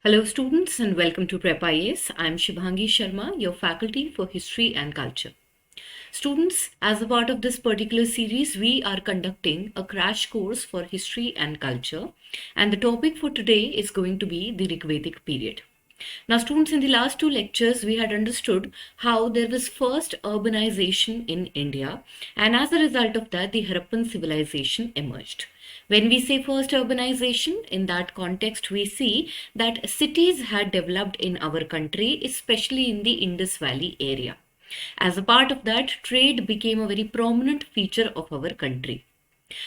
Hello, students, and welcome to Prep IAS. I'm Shibhangi Sharma, your faculty for History and Culture. Students, as a part of this particular series, we are conducting a crash course for history and culture, and the topic for today is going to be the Rigvedic period. Now, students, in the last two lectures, we had understood how there was first urbanization in India, and as a result of that, the Harappan civilization emerged. When we say first urbanization, in that context, we see that cities had developed in our country, especially in the Indus Valley area. As a part of that, trade became a very prominent feature of our country.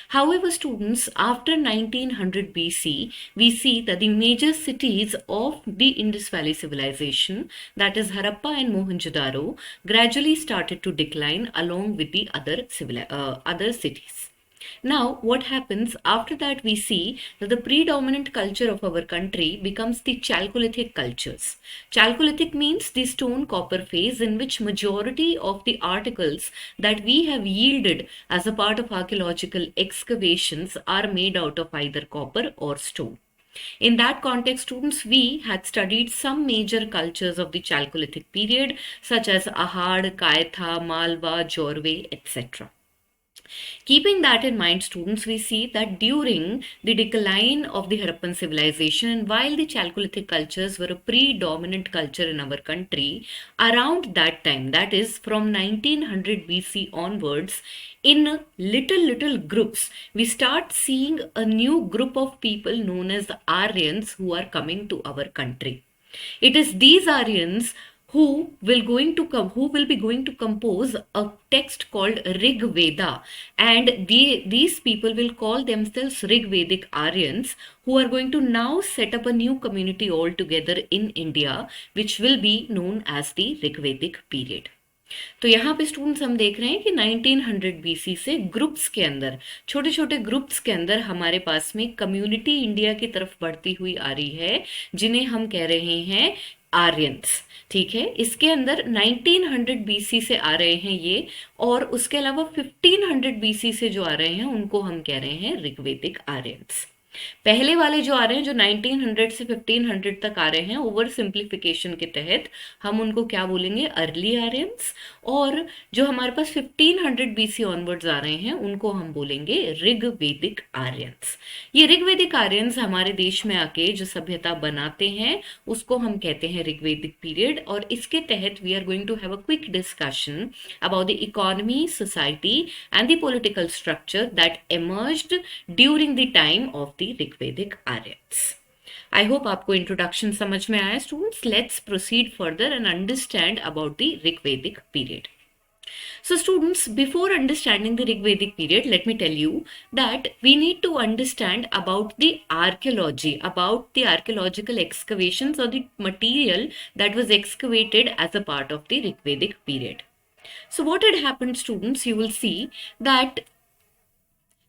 However, students, after 1900 BC, we see that the major cities of the Indus Valley civilization, that is Harappa and Mohenjo-daro, gradually started to decline along with the other cities. Now, what happens after that? We see that the predominant culture of our country becomes the Chalcolithic cultures. Chalcolithic means the stone copper phase in which majority of the articles that we have yielded as a part of archaeological excavations are made out of either copper or stone. In that context, students, we had studied some major cultures of the Chalcolithic period, such as Ahad, Kaitha, Malwa, Jorve, etc. Keeping that in mind, students, we see that during the decline of the Harappan civilization, and while the Chalcolithic cultures were a predominant culture in our country, around that time, that is from 1900 BC onwards, in little groups, we start seeing a new group of people known as the Aryans who are coming to our country. It is these Aryans who will be going to compose a text called Rig Veda, and these people will call themselves Rigvedic Aryans, who are going to now set up a new community altogether in India, which will be known as the Rigvedic period. तो यहाँ पे students हम देख रहे हैं कि 1900 BC से groups के अंदर, छोटे छोटे ग्रुप्स के अंदर हमारे पास में कम्युनिटी इंडिया की तरफ बढ़ती हुई आ रही है, जिन्हें हम कह रहे हैं आर्यंस. ठीक है, इसके अंदर 1900 बीसी से आ रहे हैं ये, और उसके अलावा 1500 बीसी से जो आ रहे हैं उनको हम कह रहे हैं ऋग्वेदिक आर्यंस. पहले वाले जो आ रहे हैं, जो 1900 से 1500 तक आ रहे हैं, ओवर सिंप्लीफिकेशन के तहत हम उनको क्या बोलेंगे, अर्ली आर्यंस. और जो हमारे पास 1500 बीसी ऑनवर्ड्स आ रहे हैं उनको हम बोलेंगे ऋग्वेदिक आर्यंस. ये ऋग्वेदिक आर्यंस हमारे देश में आके जो सभ्यता बनाते हैं उसको हम कहते हैं ऋग्वेदिक पीरियड. और इसके तहत we are going to have a quick discussion about the economy, society and the political structure that emerged during the time of the Rigvedic Aryans. I hope आपको इंट्रोडक्शन समझ में आया students. Let's proceed further and understand about the Rigvedic period. So students, before understanding the Rigvedic period, let me tell you that we need to understand about the archaeology, about the archaeological excavations or the material that was excavated as a part of the Rigvedic period. So what had happened, students? You will see that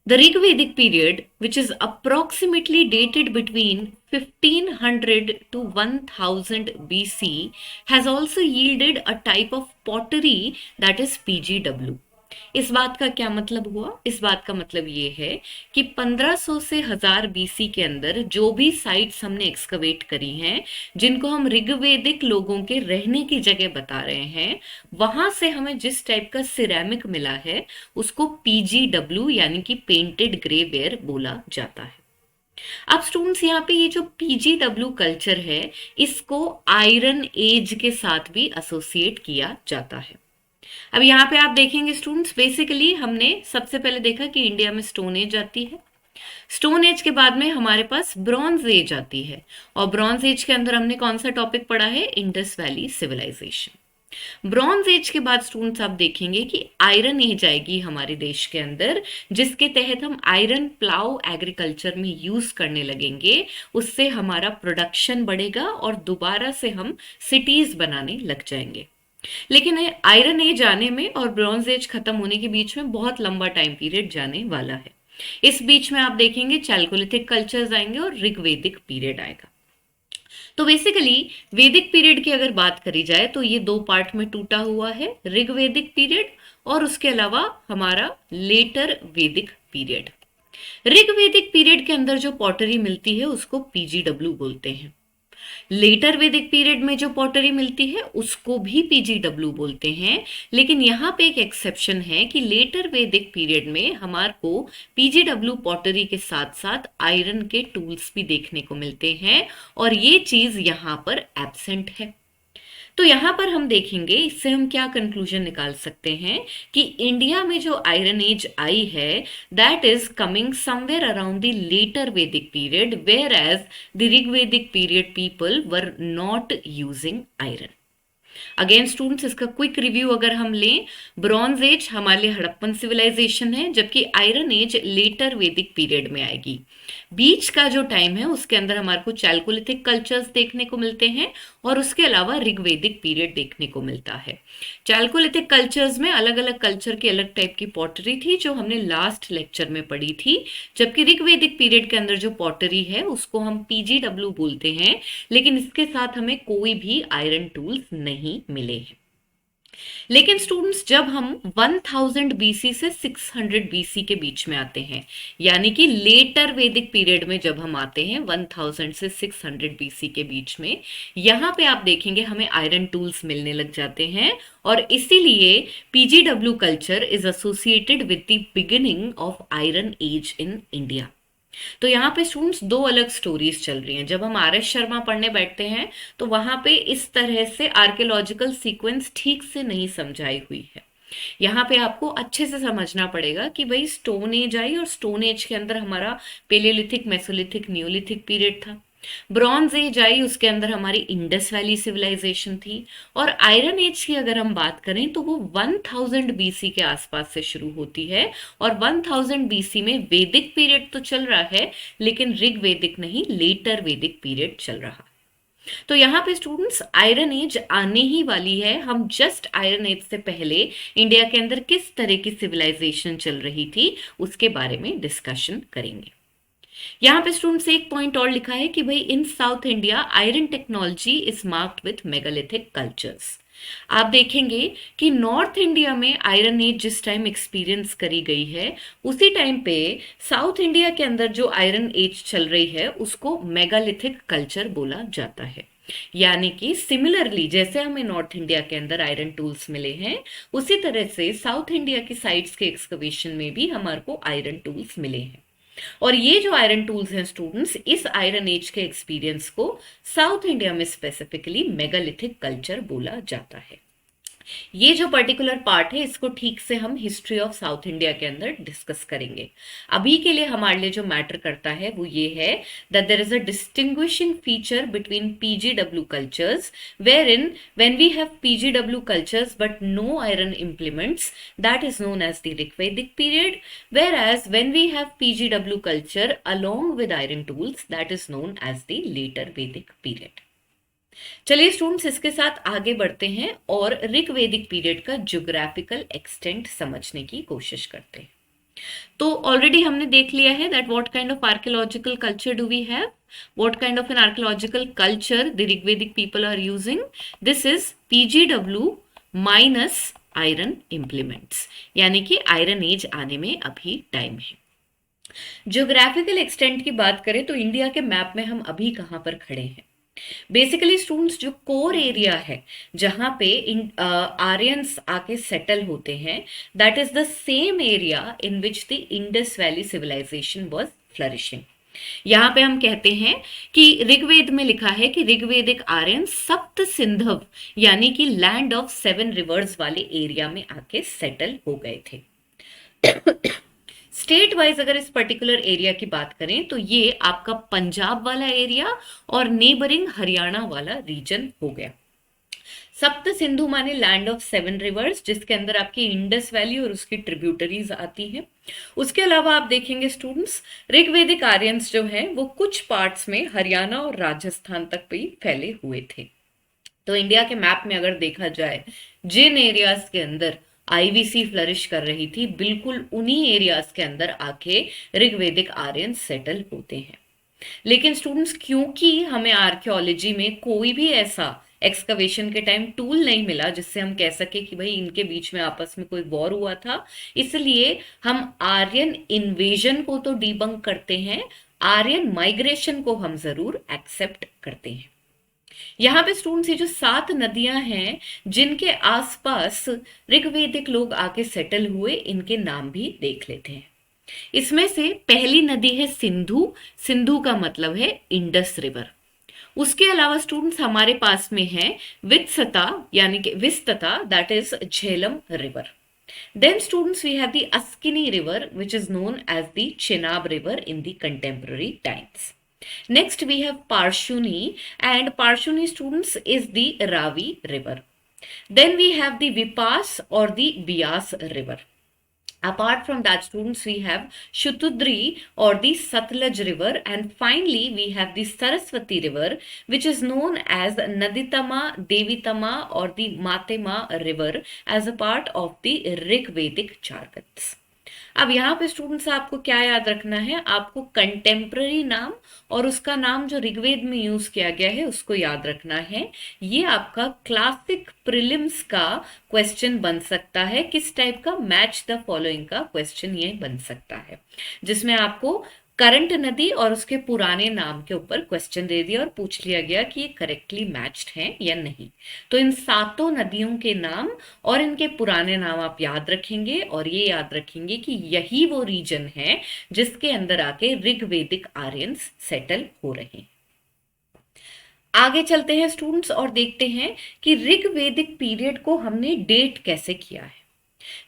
the Rigvedic period, which is approximately dated between 1500 to 1000 BC, has also yielded a type of pottery that is PGW. इस बात का क्या मतलब हुआ? इस बात का मतलब ये है कि 1500 से 1000 बीसी के अंदर जो भी साइट्स हमने एक्सकवेट करी हैं, जिनको हम ऋग्वेदिक लोगों के रहने की जगह बता रहे हैं, वहां से हमें जिस टाइप का सिरेमिक मिला है उसको PGW यानी कि पेंटेड ग्रे वेयर बोला जाता है. अब स्टूडेंट्स, यहाँ पे ये जो PGW कल्चर है, इसको आयरन एज के साथ भी एसोसिएट किया जाता है. अब यहाँ पे आप देखेंगे स्टूडेंट्स, बेसिकली हमने सबसे पहले देखा कि इंडिया में स्टोन एज आती है. स्टोन एज के बाद में हमारे पास ब्रॉन्ज एज आती है, और ब्रॉन्ज एज के अंदर हमने कौन सा टॉपिक पढ़ा है, Indus valley civilization. Bronze age के बाद स्टूडेंट्स आप देखेंगे कि आयरन एज आएगी हमारे देश के अंदर, जिसके तहत हम आयरन प्लाउ एग्रीकल्चर में यूज करने लगेंगे. उससे हमारा प्रोडक्शन बढ़ेगा और दोबारा से हम सिटीज बनाने लग जाएंगे. लेकिन आयरन एज आने में और ब्रॉन्ज एज खत्म होने के बीच में बहुत लंबा टाइम पीरियड जाने वाला है. इस बीच में आप देखेंगे चैल्कोलिथिक कल्चर्स आएंगे और ऋग्वेदिक पीरियड आएगा. तो बेसिकली वैदिक पीरियड की अगर बात करी जाए तो ये दो पार्ट में टूटा हुआ है, ऋग्वेदिक पीरियड और उसके अलावा हमारा लेटर वैदिक पीरियड. ऋग्वेदिक पीरियड के अंदर जो पॉटरी मिलती है उसको PGW बोलते हैं. लेटर वैदिक पीरियड में जो पॉटरी मिलती है उसको भी पीजीडब्ल्यू बोलते हैं, लेकिन यहाँ पे एक एक्सेप्शन है कि लेटर वैदिक पीरियड में हमारे को पीजीडब्ल्यू पॉटरी के साथ साथ आयरन के टूल्स भी देखने को मिलते हैं, और ये चीज यहाँ पर एब्सेंट है। तो यहाँ पर हम देखेंगे, इससे हम क्या कंक्लूजन निकाल सकते हैं कि इंडिया में जो आयरन एज आई है that is coming somewhere around the later Vedic period, whereas the Rigvedic period people were not using iron. Again students, इसका क्विक रिव्यू अगर हम लें, ब्रॉन्ज एज हमारे लिए हड़प्पन सिविलाइजेशन है, जबकि iron age letter Vedic period में आएगी। बीच का जो टाइम है उसके अंदर हमारे को चैल्कोलिथिक कल्चर्स देखने को मिलते हैं, और उसके अलावा ऋग्वेदिक पीरियड देखने को मिलता है। चैल्कोलिथिक कल्चर्स में अलग अलग कल्चर की अलग टाइप की पॉटरी थी जो हमने लास्ट लेक्चर में पढ़ी थी, जबकि ऋग्वेदिक पीरियड के अंदर जो पॉटरी है उसको हम पीजीडब्ल्यू बोलते हैं, लेकिन इसके साथ हमें कोई भी आयरन टूल्स नहीं मिले हैं। लेकिन स्टूडेंट्स, जब हम 1000 बीसी से 600 बीसी के बीच में आते हैं, यानी कि लेटर वैदिक पीरियड में जब हम आते हैं 1000 से 600 बीसी के बीच में, यहाँ पे आप देखेंगे हमें आयरन टूल्स मिलने लग जाते हैं, और इसीलिए PGW culture is associated with the beginning of iron age in India. तो यहाँ पे स्टूडेंट्स दो अलग स्टोरीज चल रही हैं। जब हम आर एस शर्मा पढ़ने बैठते हैं तो वहां पे इस तरह से आर्कियोलॉजिकल सीक्वेंस ठीक से नहीं समझाई हुई है। यहाँ पे आपको अच्छे से समझना पड़ेगा कि भाई स्टोन एज आई, और स्टोन एज के अंदर हमारा पेलियोलिथिक, मेसोलिथिक, नियोलिथिक पीरियड था। ब्रॉन्ज एज आई, उसके अंदर हमारी इंडस वैली सिविलाइजेशन थी, और आयरन एज की अगर हम बात करें तो वो 1000 बीसी के आसपास से शुरू होती है, और 1000 बीसी में वैदिक पीरियड तो चल रहा है लेकिन ऋग्वेदिक नहीं, लेटर वैदिक पीरियड चल रहा है। तो यहाँ पे स्टूडेंट्स आयरन एज आने ही वाली है। हम जस्ट आयरन एज से पहले इंडिया के अंदर किस तरह की सिविलाइजेशन चल रही थी उसके बारे में डिस्कशन करेंगे। यहाँ पे स्टूडेंट्स एक पॉइंट और लिखा है कि भाई in south India iron technology is marked with megalithic cultures. आप देखेंगे कि नॉर्थ इंडिया में आयरन एज जिस टाइम एक्सपीरियंस करी गई है उसी टाइम पे साउथ इंडिया के अंदर जो आयरन एज चल रही है उसको मेगालिथिक कल्चर बोला जाता है। यानी कि सिमिलरली जैसे हमें नॉर्थ इंडिया के अंदर आयरन टूल्स मिले हैं, उसी तरह से साउथ इंडिया की साइट्स के एक्सकवेशन में भी हमारे को आयरन टूल्स मिले हैं। और ये जो आयरन टूल्स हैं स्टूडेंट्स, इस आयरन एज के एक्सपीरियंस को साउथ इंडिया में स्पेसिफिकली मेगालिथिक कल्चर बोला जाता है। ये जो पर्टिकुलर पार्ट है इसको ठीक से हम हिस्ट्री ऑफ साउथ इंडिया के अंदर डिस्कस करेंगे। अभी के लिए हमारे लिए जो मैटर करता है वो ये है that there is a distinguishing feature between PGW cultures, where in when we have PGW cultures but no iron implements, that is known as the Rigvedic period, whereas when we have PGW culture along with iron tools, that is known as the later Vedic period. चलिए students, इसके साथ आगे बढ़ते हैं और ऋग्वेदिक period का geographical extent समझने की कोशिश करते हैं। तो ऑलरेडी हमने देख लिया है that what kind of archaeological culture do we have, what kind of an archaeological culture the Rigvedic people are using. This is PGW minus iron implements, यानी कि आयरन एज आने में अभी टाइम है। ज्योग्राफिकल एक्सटेंट की बात करें तो इंडिया के मैप में हम अभी कहां पर खड़े हैं। बेसिकली स्टूडेंट्स, जो कोर एरिया है जहां पे आर्यंस आके सेटल होते हैं, that is the same area in which the Indus valley civilization was flourishing. यहां पे हम कहते हैं कि ऋग्वेद में लिखा है कि ऋग्वेदिक आर्यन सप्त सिंधव यानी कि लैंड ऑफ 7 रिवर्स वाले एरिया में आके सेटल हो गए थे। स्टेट वाइज अगर इस पर्टिकुलर एरिया की बात करें तो ये आपका पंजाब वाला एरिया और नेबरिंग हरियाणा वाला रीजन हो गया। सप्त सिंधु माने लैंड ऑफ 7 रिवर्स, जिसके अंदर आपकी इंडस वैली और उसकी ट्रिब्यूटरीज आती हैं। उसके अलावा आप देखेंगे स्टूडेंट्स, ऋग्वेदिक आर्यंस जो हैं वो कुछ पार्ट्स में हरियाणा और राजस्थान तक भी फैले हुए थे। तो इंडिया के मैप में अगर देखा जाए, जिन एरियाज के अंदर आईवीसी फ्लरिश कर रही थी, बिल्कुल उन्हीं एरियाज के अंदर आके ऋग्वेदिक आर्यन सेटल होते हैं। लेकिन स्टूडेंट्स, क्योंकि हमें आर्कियोलॉजी में कोई भी ऐसा एक्सकवेशन के टाइम टूल नहीं मिला जिससे हम कह सके कि भाई इनके बीच में आपस में कोई वॉर हुआ था, इसलिए हम आर्यन इन्वेजन को तो डीबंक करते हैं, आर्यन माइग्रेशन को हम जरूर एक्सेप्ट करते हैं। यहाँ पे स्टूडेंट्स ये जो 7 नदियां हैं जिनके आसपास ऋग्वेदिक लोग आके सेटल हुए, इनके नाम भी देख लेते हैं। इसमें से पहली नदी है सिंधु। सिंधु का मतलब है इंडस रिवर। उसके अलावा स्टूडेंट्स हमारे पास में है वित्सता, यानी कि विस्तता, that is Jhelum river. Then students we have the Askini river, which is known as the Chenab river in the contemporary times. Next we have Parshuni, and Parshuni students is the Ravi river. Then we have the Vipas or the Bias river. Apart from that, students, we have Shutudri or the Satluj river, and finally we have the Saraswati river, which is known as Naditama, Devitama or the Matema river as a part of the Rig Vedic Jargons. अब यहाँ पे students आपको क्या याद रखना है, आपको contemporary नाम और उसका नाम जो ऋग्वेद में यूज किया गया है उसको याद रखना है। ये आपका क्लासिक प्रीलिम्स का क्वेश्चन बन सकता है। किस टाइप का? मैच द फॉलोइंग का क्वेश्चन ये बन सकता है, जिसमें आपको करंट नदी और उसके पुराने नाम के ऊपर क्वेश्चन दे दिया और पूछ लिया गया कि ये करेक्टली मैच्ड हैं या नहीं। तो इन 7 नदियों के नाम और इनके पुराने नाम आप याद रखेंगे, और ये याद रखेंगे कि यही वो रीजन है जिसके अंदर आके ऋग्वेदिक आर्यंस सेटल हो रहे हैं। आगे चलते हैं स्टूडेंट्स और देखते हैं कि ऋग्वेदिक पीरियड को हमने डेट कैसे किया है।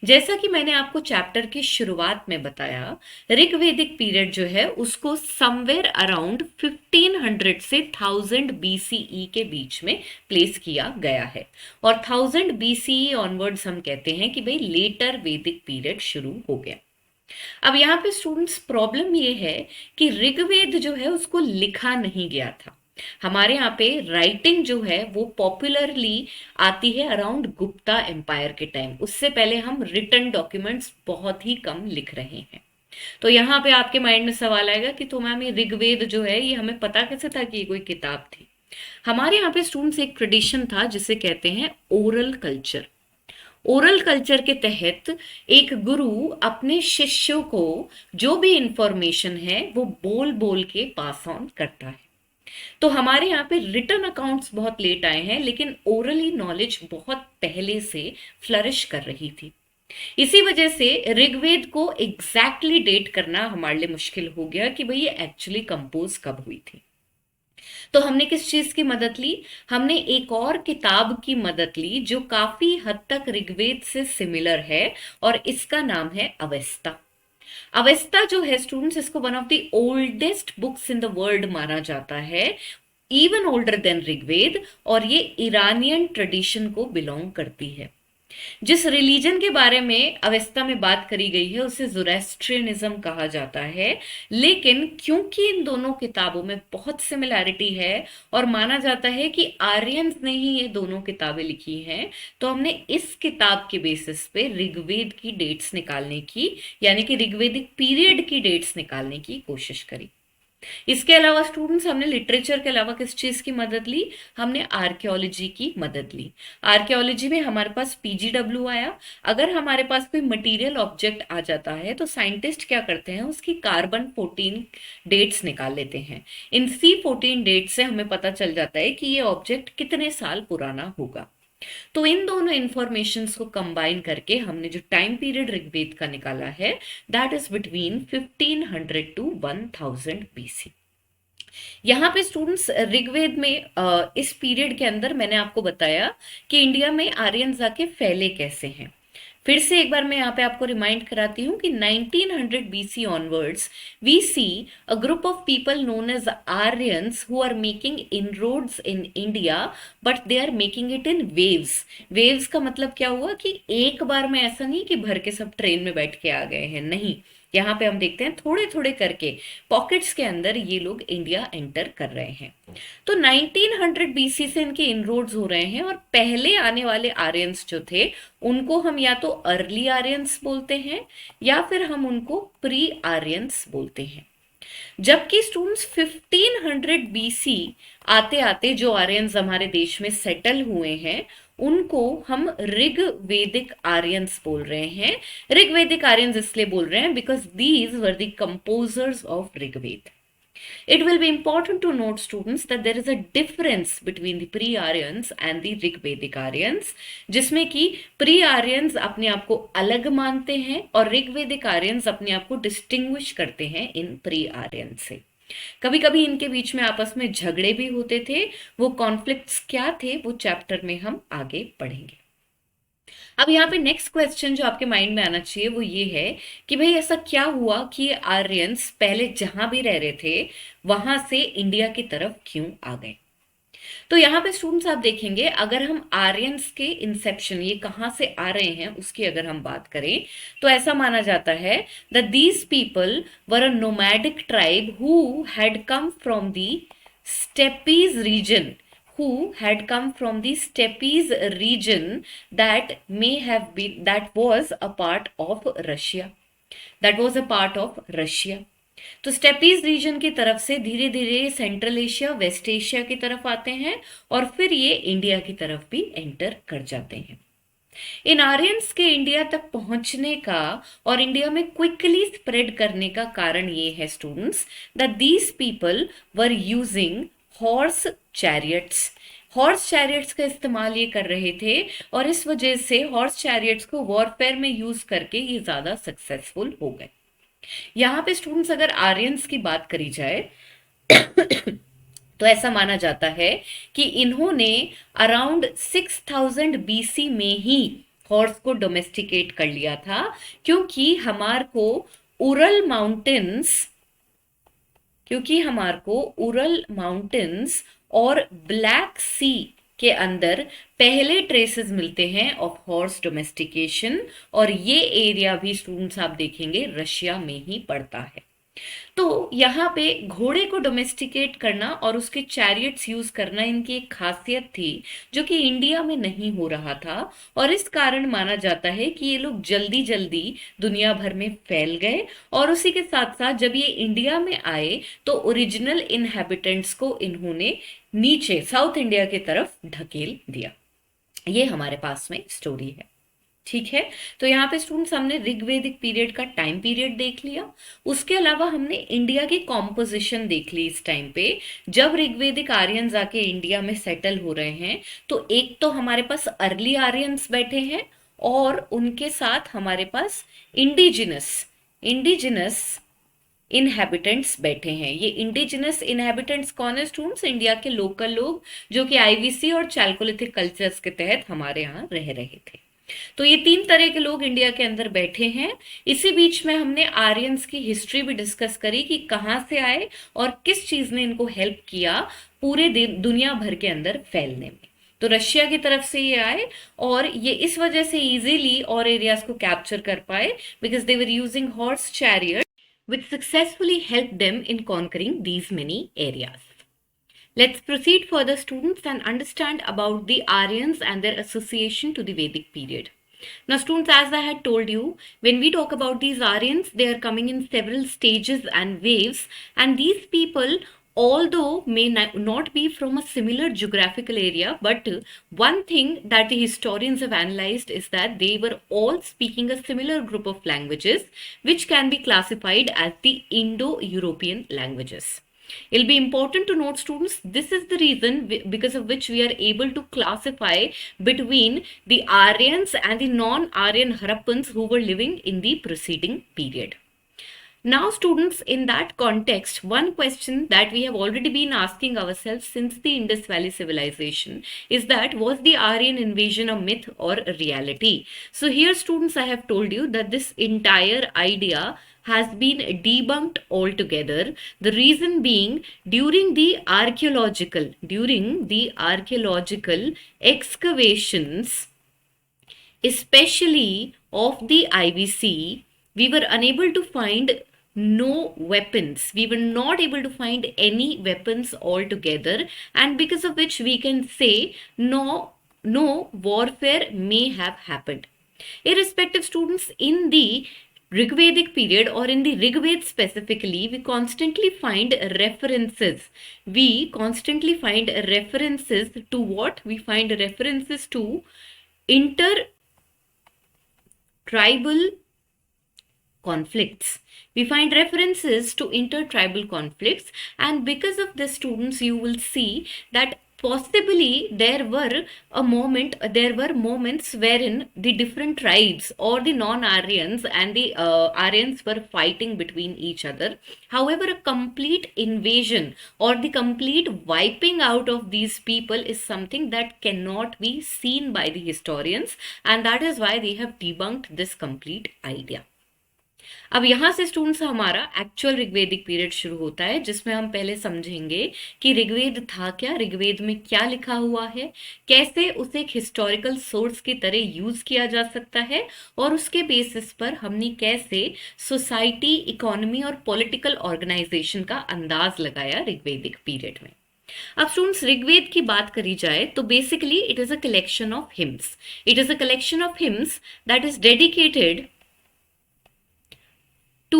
जैसा कि मैंने आपको चैप्टर की शुरुआत में बताया, ऋग्वेदिक पीरियड जो है उसको समवेयर अराउंड 1500 से 1000 BCE के बीच में प्लेस किया गया है, और 1000 BCE ऑनवर्ड्स हम कहते हैं कि भाई लेटर वैदिक पीरियड शुरू हो गया। अब यहाँ पे स्टूडेंट्स प्रॉब्लम ये है कि ऋग्वेद जो है उसको लिखा नहीं गया था। हमारे यहाँ पे राइटिंग जो है वो पॉपुलरली आती है अराउंड गुप्ता एम्पायर के टाइम। उससे पहले हम रिटन डॉक्यूमेंट्स बहुत ही कम लिख रहे हैं। तो यहाँ पे आपके माइंड में सवाल आएगा कि तो मैम ये ऋग्वेद जो है ये हमें पता कैसे था कि ये कोई किताब थी। हमारे यहाँ पे स्टूडेंट्स एक ट्रेडिशन था जिसे कहते हैं ओरल कल्चर। ओरल कल्चर के तहत एक गुरु अपने शिष्यों को जो भी इंफॉर्मेशन है वो बोल बोल के पास ऑन करता है। तो हमारे यहाँ पे रिटन अकाउंट्स बहुत लेट आए हैं, लेकिन ओरली नॉलेज बहुत पहले से फ्लरिश कर रही थी। इसी वजह से ऋग्वेद को एग्जैक्टली डेट करना हमारे लिए मुश्किल हो गया कि भाई ये एक्चुअली कंपोज कब हुई थी। तो हमने किस चीज की मदद ली? हमने एक और किताब की मदद ली जो काफी हद तक ऋग्वेद से सिमिलर है, और इसका नाम है अवेस्ता। अवेस्ता जो है स्टूडेंट्स, इसको one of the oldest books in the world माना जाता है, इवन ओल्डर देन ऋग्वेद, और ये ईरानियन ट्रेडिशन को बिलोंग करती है। जिस रिलीजन के बारे में अवेस्ता में बात करी गई है उसे ज़ोरेस्ट्रियनिज्म कहा जाता है, लेकिन क्योंकि इन दोनों किताबों में बहुत सिमिलैरिटी है और माना जाता है कि आर्यंस ने ही ये दोनों किताबें लिखी हैं, तो हमने इस किताब के बेसिस पे ऋग्वेद की डेट्स निकालने की, यानी कि ऋग्वेदिक पीरियड की डेट्स निकालने की कोशिश करी। इसके अलावा स्टूडेंट्स हमने लिटरेचर के अलावा किस चीज की मदद ली? हमने आर्कियोलॉजी की मदद ली। आर्कियोलॉजी में हमारे पास पीजीडब्ल्यू आया। अगर हमारे पास कोई मटेरियल ऑब्जेक्ट आ जाता है तो साइंटिस्ट क्या करते हैं, उसकी कार्बन 14 डेट्स निकाल लेते हैं। इन C14 डेट से हमें पता चल जाता है कि ये ऑब्जेक्ट कितने साल पुराना होगा। तो इन दोनों इंफॉर्मेशंस को कंबाइन करके हमने जो टाइम पीरियड ऋग्वेद का निकाला है, that is between 1500 to 1000 BC। यहाँ पे स्टूडेंट्स ऋग्वेद में इस पीरियड के अंदर मैंने आपको बताया कि इंडिया में आर्यंस आके फैले कैसे हैं। फिर से एक बार मैं यहाँ पे आपको रिमाइंड कराती हूँ कि 1900 BC onwards we see a group of people known as Aryans who are making inroads in India, but they are making it in waves. Waves का मतलब क्या हुआ कि एक बार में ऐसा नहीं कि भर के सब ट्रेन में बैठ के आ गए हैं, नहीं। यहाँ पे हम देखते हैं थोड़े थोड़े करके पॉकेट्स के अंदर ये लोग इंडिया एंटर कर रहे हैं। तो 1900 BC से इनके इनरोड्स हो रहे हैं, और पहले आने वाले आर्यंस जो थे उनको हम या तो अर्ली आर्यंस बोलते हैं या फिर हम उनको प्री आर्यंस बोलते हैं। जबकि स्टूडेंट्स 1500 BC आते आते जो आर्यंस हमारे देश में सेटल हुए हैं उनको हम ऋग्वेदिक आर्यंस बोल रहे हैं। ऋग्वेदिक आर्यंस इसलिए बोल रहे हैं because these were the composers of Rigveda. It will be important to note, students, that there is a difference between the pre-Aryans and the Rigvedic Aryans, जिसमें कि pre-Aryans अपने आप को अलग मानते हैं और ऋग्वेदिक आर्यंस अपने आप को डिस्टिंग्विश करते हैं इन pre-Aryans से। कभी कभी इनके बीच में आपस में झगड़े भी होते थे। वो कॉन्फ्लिक्ट्स क्या थे वो चैप्टर में हम आगे पढ़ेंगे। अब यहाँ पे नेक्स्ट क्वेश्चन जो आपके माइंड में आना चाहिए वो ये है कि भाई ऐसा क्या हुआ कि आर्यंस पहले जहां भी रह रहे थे वहां से इंडिया की तरफ क्यों आ गए। तो यहाँ पे स्टूडेंट्स आप देखेंगे, अगर हम आर्यंस के इंसेप्शन ये कहाँ से आ रहे हैं उसकी अगर हम बात करें तो ऐसा माना जाता है that these people were a nomadic tribe who had come from the steppes region, who had come from the steppes region that may have been, that was a part of Russia, that was a part of Russia। तो steppes reason की तरफ से धीरे धीरे central Asia, waste Asia की तरफ आते हैं और फिर ये इंडिया की तरफ भी एंटर कर जाते हैं। इन आर्यंस के इंडिया तक पहुंचने का और इंडिया में क्विकली स्प्रेड करने का कारण ये है students that these people were using horse chariots. Horse chariots का इस्तेमाल ये कर रहे थे और इस वजह से हॉर्स चैरियट्स को वॉरफेयर में यूज करके ये ज्यादा सक्सेसफुल हो गए। यहाँ पे स्टूडेंट्स अगर आर्यंस की बात करी जाए तो ऐसा माना जाता है कि इन्होंने अराउंड 6000 बीसी में ही हॉर्स को डोमेस्टिकेट कर लिया था, क्योंकि हमार को उरल माउंटेन्स और ब्लैक सी के अंदर पहले ट्रेसेस मिलते हैं ऑफ हॉर्स डोमेस्टिकेशन, और ये एरिया भी स्टूडेंट्स आप देखेंगे रशिया में ही पड़ता है। तो यहाँ पे घोड़े को डोमेस्टिकेट करना और उसके चैरियट्स यूज करना इनकी एक खासियत थी जो कि इंडिया में नहीं हो रहा था, और इस कारण माना जाता है कि ये लोग जल्दी जल्दी दुनिया भर में फैल गए और उसी के साथ साथ जब ये इंडिया में आए तो ओरिजिनल इनहेबिटेंट्स को इन्होंने नीचे साउथ इंडिया की तरफ ढकेल दिया। ये हमारे पास में स्टोरी है, ठीक है। तो यहाँ पे स्टूडेंट्स हमने ऋग्वेदिक पीरियड का टाइम पीरियड देख लिया, उसके अलावा हमने इंडिया की कॉम्पोजिशन देख ली। इस टाइम पे जब ऋग्वेदिक आर्यंस आके इंडिया में सेटल हो रहे हैं तो एक तो हमारे पास अर्ली आर्यंस बैठे हैं और उनके साथ हमारे पास इंडिजिनस इनहेबिटेंट्स बैठे हैं। ये इंडिजिनस इनहेबिटेंट्स कौन है स्टूडेंट्स? इंडिया के लोकल लोग जो कि आईवीसी और चैल्कोलिथिक कल्चर्स के तहत हमारे यहाँ रह रहे थे। तो ये 3 तरह के लोग इंडिया के अंदर बैठे हैं। इसी बीच में हमने आर्यंस की हिस्ट्री भी डिस्कस करी कि कहाँ से आए और किस चीज ने इनको हेल्प किया पूरे दुनिया भर के अंदर फैलने में। तो रशिया की तरफ से ये आए और ये इस वजह से इजीली और एरियाज को कैप्चर कर पाए because they were using horse chariot which successfully helped them in conquering these many areas. Let's proceed further, students, and understand about the Aryans and their association to the Vedic period. Now, students, as I had told you, when we talk about these Aryans, they are coming in several stages and waves, and these people, although may not be from a similar geographical area, but one thing that the historians have analyzed is that they were all speaking a similar group of languages, which can be classified as the Indo-European languages. It'll be important to note, students, this is the reason because of which we are able to classify between the Aryans and the non-Aryan Harappans who were living in the preceding period. Now, students, in that context, one question that we have already been asking ourselves since the Indus Valley civilization is that was the Aryan invasion a myth or a reality? So here, students, I have told you that this entire idea has been debunked altogether. The reason being, during the archaeological excavations, especially of the IVC, we were unable to find no weapons. We were not able to find any weapons altogether, and because of which we can say no warfare may have happened. Irrespective, students, in the Rigvedic period or in the Rigved specifically, we constantly find references. We constantly find references to what? We find references to inter-tribal conflicts. We find references to intertribal conflicts, and because of this, students, you will see that possibly there were moments wherein the different tribes or the non-Aryans and the Aryans were fighting between each other. However, a complete invasion or the complete wiping out of these people is something that cannot be seen by the historians, and that is why they have debunked this complete idea. अब यहाँ से students हमारा actual ऋग्वेदिक period शुरू होता है, जिसमें हम पहले समझेंगे कि ऋग्वेद था क्या, ऋग्वेद में क्या लिखा हुआ है, कैसे उसे एक हिस्टोरिकल सोर्स की तरह यूज किया जा सकता है, और उसके बेसिस पर हमने कैसे सोसाइटी, इकोनॉमी और पॉलिटिकल ऑर्गेनाइजेशन का अंदाज लगाया ऋग्वेदिक पीरियड में। अब स्टूडेंट्स, ऋग्वेद की बात करी जाए तो basically it is a collection of hymns. It is a collection of hymns that is dedicated to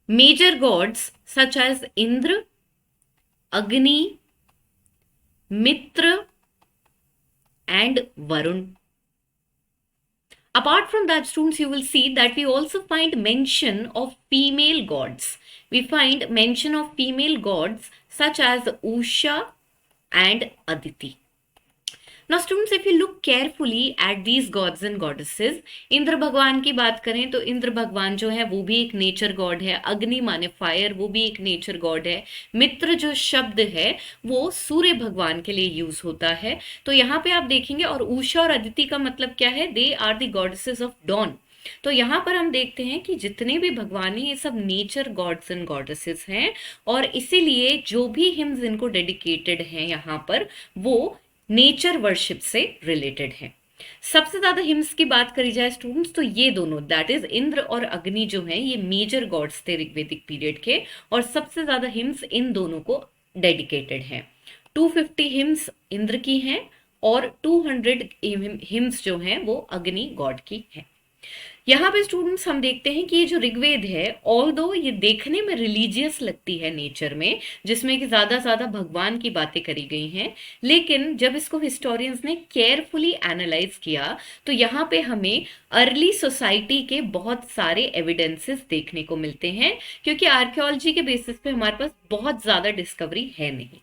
major gods such as Indra, Agni, Mitra, and Varun. Apart from that, students, you will see that we also find mention of female gods. We find mention of female gods such as Usha and Aditi. Now students, if you look carefully at these gods and goddesses, Indra भगवान की बात करें तो इंद्र भगवान जो है वो भी एक नेचर गॉड है, अग्नि माने फायर, वो भी एक नेचर गॉड है, मित्र जो शब्द है वो सूर्य भगवान के लिए यूज होता है। तो यहाँ पे आप देखेंगे, और उषा और अदिति का मतलब क्या है, they are the goddesses of dawn. तो यहाँ पर हम देखते हैं कि जितने भी भगवान हैं ये सब नेचर गॉड्स एंड गॉडेसेस हैं, और इसीलिए जो भी हिम्स इनको डेडिकेटेड हैं यहाँ पर वो नेचर वर्शिप से रिलेटेड है। सबसे ज्यादा हिम्स की बात करी जाए स्टूडेंट्स तो ये दोनों, दैट इज इंद्र और अग्नि जो हैं ये मेजर गॉड्स थे ऋग्वेदिक पीरियड के, और सबसे ज्यादा हिम्स इन दोनों को डेडिकेटेड हैं। 250 हिम्स इंद्र की हैं और 200 हिम्स जो हैं वो अग्नि गॉड की हैं। यहाँ पे स्टूडेंट्स हम देखते हैं कि ये जो ऋग्वेद है, ऑल्दो ये देखने में रिलीजियस लगती है नेचर में, जिसमें कि ज्यादा भगवान की बातें करी गई हैं, लेकिन जब इसको हिस्टोरियंस ने केयरफुली एनालाइज किया तो यहाँ पे हमें अर्ली सोसाइटी के बहुत सारे एविडेंसेस देखने को मिलते हैं, क्योंकि आर्कियोलॉजी के बेसिस पे हमारे पास बहुत ज्यादा डिस्कवरी है नहीं।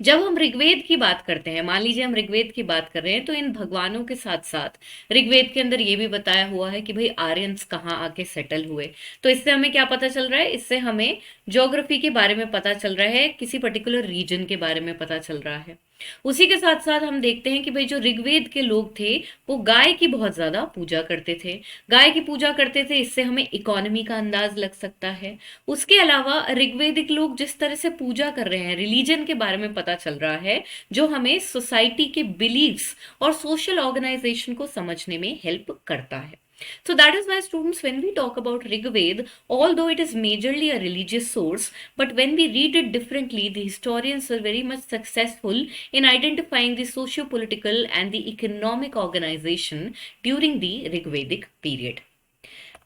जब हम ऋग्वेद की बात करते हैं, मान लीजिए हम ऋग्वेद की बात कर रहे हैं, तो इन भगवानों के साथ साथ ऋग्वेद के अंदर ये भी बताया हुआ है कि भाई आर्यंस कहाँ आके सेटल हुए। तो इससे हमें क्या पता चल रहा है, इससे हमें ज्योग्राफी के बारे में पता चल रहा है, किसी पर्टिकुलर रीजन के बारे में पता चल रहा है। उसी के साथ साथ हम देखते हैं कि भाई जो ऋग्वेद के लोग थे वो गाय की बहुत ज्यादा पूजा करते थे, गाय की पूजा करते थे, इससे हमें इकोनॉमी का अंदाज लग सकता है। उसके अलावा ऋग्वेदिक लोग जिस तरह से पूजा कर रहे हैं, रिलीजन के बारे में पता चल रहा है, जो हमें सोसाइटी के बिलीव्स और सोशल ऑर्गेनाइजेशन को समझने में हेल्प करता है। So that is why students, when we talk about Rigved, although it is majorly a religious source, but when we read it differently, the historians were very much successful in identifying the socio-political and the economic organization during the Rigvedic period.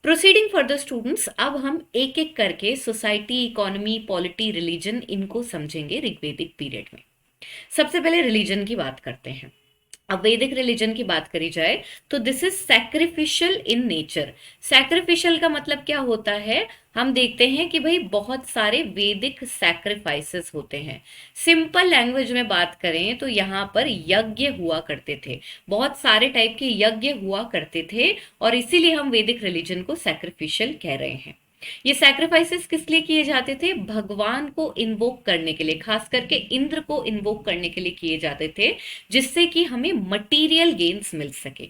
Proceeding further students, अब हम एक एक करके society, economy, polity, religion इनको समझेंगे ऋग्वेदिक period में। सबसे पहले रिलीजन की बात करते हैं। अब वैदिक रिलीजन की बात करी जाए तो this is sacrificial in nature. Sacrificial का मतलब क्या होता है, हम देखते हैं कि भाई बहुत सारे वैदिक सैक्रिफाइसेस होते हैं। सिंपल लैंग्वेज में बात करें तो यहाँ पर यज्ञ हुआ करते थे, बहुत सारे टाइप के यज्ञ हुआ करते थे, और इसीलिए हम वैदिक रिलीजन को सैक्रिफिशियल कह रहे हैं। ये सैक्रिफाइसेस किस लिए किए जाते थे, भगवान को इन्वोक करने के लिए, खास करके इंद्र को इन्वोक करने के लिए किए जाते थे, जिससे कि हमें मटीरियल गेन्स मिल सके।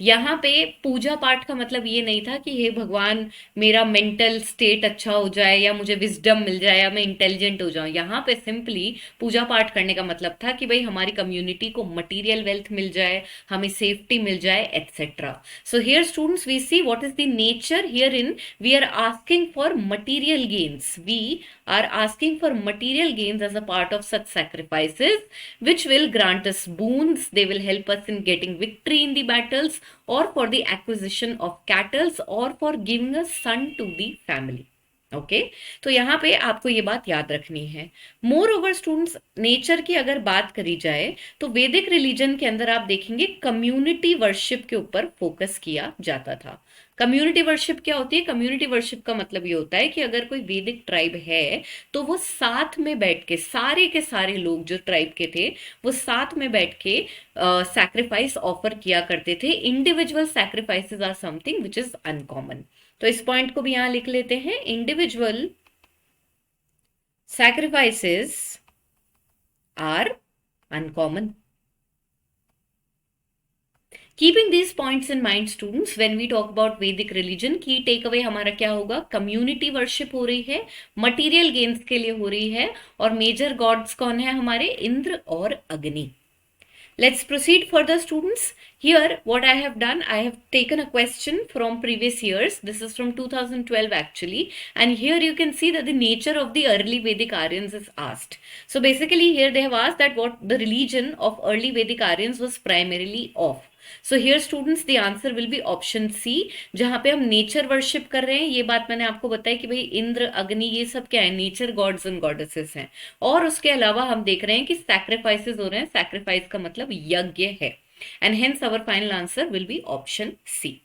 यहाँ पे पूजा पाठ का मतलब ये नहीं था कि हे भगवान मेरा मेंटल स्टेट अच्छा हो जाए, या मुझे विजडम मिल जाए, या मैं इंटेलिजेंट हो जाऊं। यहाँ पे सिंपली पूजा पाठ करने का मतलब था कि भाई हमारी कम्युनिटी को मटेरियल वेल्थ मिल जाए, हमें सेफ्टी मिल जाए, etcetera. So here students we see what is the nature here in, we are asking for material gains, we are asking for material gains as a part of such sacrifices, which will grant us boons, they will help us in getting victory in the battles, or for the acquisition of cattle, or for giving a son to the family. Okay तो यहाँ पे आपको ये बात याद रखनी है। More over students, nature की अगर बात करी जाए तो वैदिक रिलीजन के अंदर आप देखेंगे कम्युनिटी वर्शिप के ऊपर फोकस किया जाता था। कम्युनिटी वर्शिप क्या होती है? कम्युनिटी वर्शिप का मतलब ये होता है कि अगर कोई वैदिक ट्राइब है तो वो साथ में बैठ के, सारे के सारे लोग जो ट्राइब के थे वो साथ में बैठ के सैक्रिफाइस ऑफर किया करते थे। Individual sacrifices are something which is uncommon. तो इस पॉइंट को भी यहां लिख लेते हैं, individual sacrifices are uncommon. Keeping these points in mind, students, when we talk about Vedic religion, key takeaway हमारा क्या होगा? कम्युनिटी वर्शिप हो रही है, मटीरियल गेन्स के लिए हो रही है, और मेजर गॉड्स कौन है हमारे? इंद्र और अग्नि। Let's proceed further, students. Here, what I have done, I have taken a question from previous years. This is from 2012 actually. And here you can see that the nature of the early Vedic Aryans is asked. So basically here they have asked that what the religion of early Vedic Aryans was primarily of. So here students the answer will be option C, जहां पे हम nature worship कर रहे हैं। ये बात मैंने आपको बताई कि भाई इंद्र अग्नि ये सब क्या है? नेचर गॉड्स एंड गॉडेसेस हैं। और उसके अलावा हम देख रहे हैं कि सैक्रिफाइसेस हो रहे हैं। सैक्रिफाइस का मतलब यज्ञ है, and hence our final answer will be option C.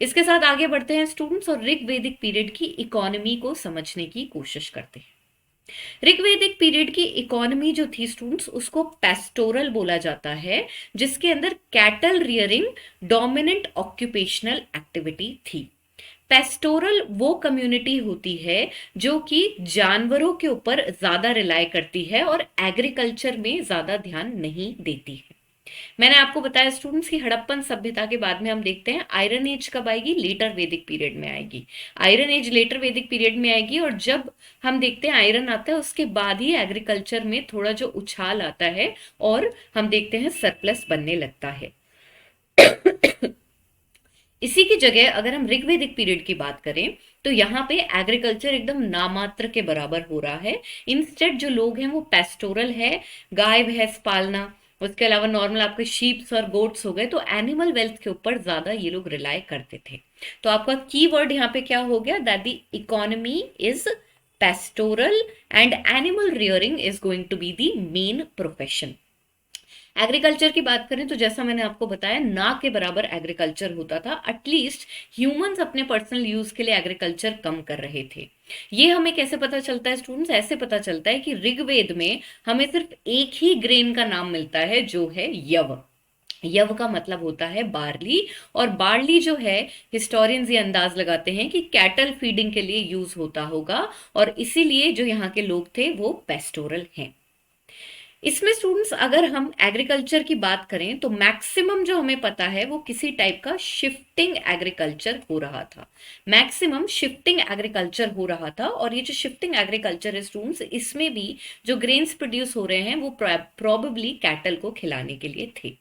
इसके साथ आगे बढ़ते हैं स्टूडेंट्स और ऋग्वेदिक पीरियड की इकोनॉमी को समझने की कोशिश करते हैं। ऋग्वेदिक पीरियड की इकोनॉमी जो थी स्टूडेंट्स, उसको पेस्टोरल बोला जाता है, जिसके अंदर cattle rearing dominant occupational activity थी। पेस्टोरल वो कम्युनिटी होती है जो कि जानवरों के ऊपर ज्यादा रिलाय करती है और एग्रीकल्चर में ज्यादा ध्यान नहीं देती है। मैंने आपको बताया स्टूडेंट्स की हड़प्पन सभ्यता के बाद में हम देखते हैं आयरन एज कब आएगी? लेटर वैदिक पीरियड में आएगी। Iron age letter Vedic period में आएगी, और जब हम देखते हैं आयरन आता है उसके बाद ही एग्रीकल्चर में थोड़ा जो उछाल आता है और हम देखते हैं सरप्लस बनने लगता है। इसी की जगह अगर हम ऋग्वेदिक पीरियड की बात करें तो यहाँ पे एग्रीकल्चर एकदम नामात्र के बराबर हो रहा है। इंस्टेड जो लोग हैं वो पेस्टोरल है, गाय भैंस पालना, उसके अलावा नॉर्मल आपके शीप्स और गोट्स हो गए, तो एनिमल वेल्थ के ऊपर ज्यादा ये लोग रिलाय करते थे। तो आपका की वर्ड यहाँ पे क्या हो गया? That the economy is pastoral and animal rearing is going to be the main profession. Agriculture की बात करें तो जैसा मैंने आपको बताया ना के बराबर एग्रीकल्चर होता था। एटलीस्ट ह्यूमंस अपने पर्सनल यूज के लिए एग्रीकल्चर कम कर रहे थे। ये हमें कैसे पता चलता है स्टूडेंट्स? ऐसे पता चलता है कि ऋग्वेद में हमें सिर्फ एक ही ग्रेन का नाम मिलता है जो है यव। यव का मतलब होता है बार्ली, और बार्ली जो है हिस्टोरियंस ये अंदाज लगाते हैं कि कैटल फीडिंग के लिए यूज होता होगा, और इसीलिए जो यहाँ के लोग थे वो पेस्टोरल हैं। इसमें स्टूडेंट्स अगर हम एग्रीकल्चर की बात करें तो मैक्सिमम जो हमें पता है वो किसी टाइप का शिफ्टिंग एग्रीकल्चर हो रहा था। मैक्सिमम शिफ्टिंग एग्रीकल्चर हो रहा था, और ये जो शिफ्टिंग एग्रीकल्चर है स्टूडेंट्स, इसमें भी जो ग्रेन्स प्रोड्यूस हो रहे हैं वो प्रोबेबली कैटल को खिलाने के लिए थे।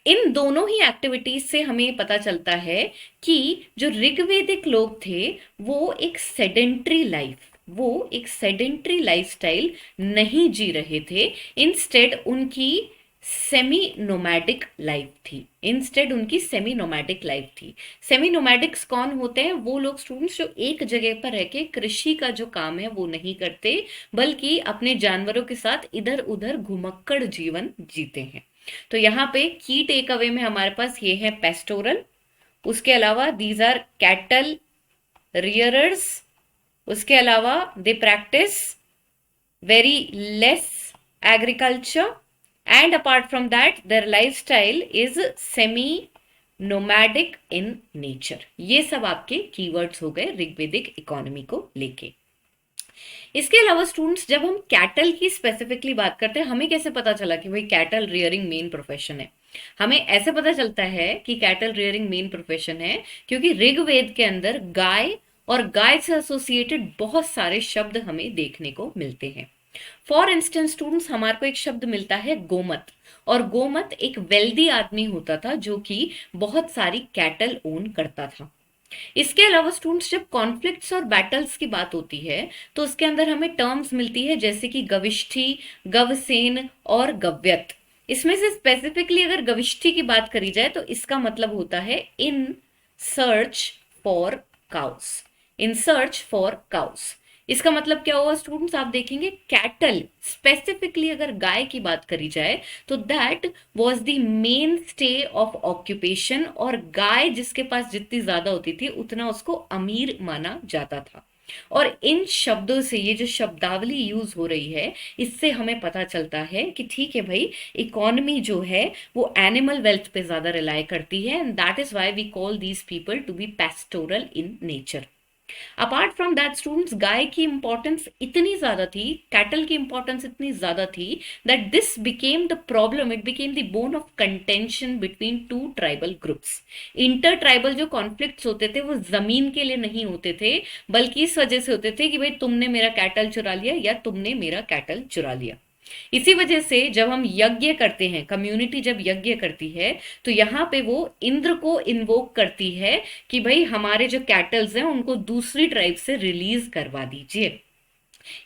इन दोनों ही एक्टिविटीज से हमें पता चलता है कि जो ऋग्वेदिक लोग थे वो एक सेडेंट्री लाइफस्टाइल नहीं जी रहे थे। इंस्टेड उनकी सेमी नोमैडिक लाइफ थी। सेमी नोमैडिक्स कौन होते हैं? वो लोग स्टूडेंट्स जो एक जगह पर रह के कृषि का जो काम है वो नहीं करते, बल्कि अपने जानवरों के साथ इधर उधर घुमक्कड़ जीवन जीते हैं। तो यहाँ पे की टेक अवे में हमारे पास ये है पेस्टोरल, उसके अलावा दीज आर कैटल रियरर्स, उसके अलावा they practice very less agriculture, and apart from that their lifestyle is semi nomadic in nature. ये सब आपके कीवर्ड्स हो गए ऋग्वेदिक इकोनॉमी को लेके। इसके अलावा स्टूडेंट्स जब हम कैटल की स्पेसिफिकली बात करते हैं, हमें कैसे पता चला कि भाई कैटल रियरिंग मेन प्रोफेशन है? हमें ऐसे पता चलता है कि कैटल रियरिंग मेन प्रोफेशन है क्योंकि ऋग्वेद के अंदर गाय और गाय से एसोसिएटेड बहुत सारे शब्द हमें देखने को मिलते हैं। फॉर इंस्टेंस स्टूडेंट्स हमारे को एक शब्द मिलता है गोमत, और गोमत एक वेल्दी आदमी होता था जो कि बहुत सारी कैटल ओन करता था। इसके अलावा स्टूडेंट्स जब कॉन्फ्लिक्ट्स और बैटल्स की बात होती है तो उसके अंदर हमें टर्म्स मिलती है जैसे कि गविष्ठी, गवसेन और गव्यत। इसमें से स्पेसिफिकली अगर गविष्ठी की बात करी जाए तो इसका मतलब होता है इन सर्च फॉर काउस। इसका मतलब क्या हुआ स्टूडेंट्स, आप देखेंगे कैटल, स्पेसिफिकली अगर गाय की बात करी जाए तो that was the main stay of occupation, और गाय जिसके पास जितनी ज्यादा होती थी उतना उसको अमीर माना जाता था। और इन शब्दों से, ये जो शब्दावली यूज हो रही है, इससे हमें पता चलता है कि ठीक है भाई, इकोनॉमी जो है वो एनिमल वेल्थ पे ज्यादा रिलाय करती है, and that is why we call these people to be pastoral in nature. Apart from that students, गाय की इंपॉर्टेंस इतनी ज्यादा थी, कैटल की इंपॉर्टेंस इतनी ज्यादा थी, that this became the problem, it became the bone of contention between two tribal groups. Inter tribal जो कॉन्फ्लिक्ट्स होते थे वो जमीन के लिए नहीं होते थे, बल्कि इस वजह से होते थे कि भाई तुमने मेरा कैटल चुरा लिया या तुमने मेरा कैटल चुरा लिया। इसी वजह से जब हम यज्ञ करते हैं, कम्युनिटी जब यज्ञ करती है, तो यहाँ पे वो इंद्र को इन्वोक करती है कि भाई हमारे जो कैटल्स हैं उनको दूसरी ट्राइब से रिलीज करवा दीजिए।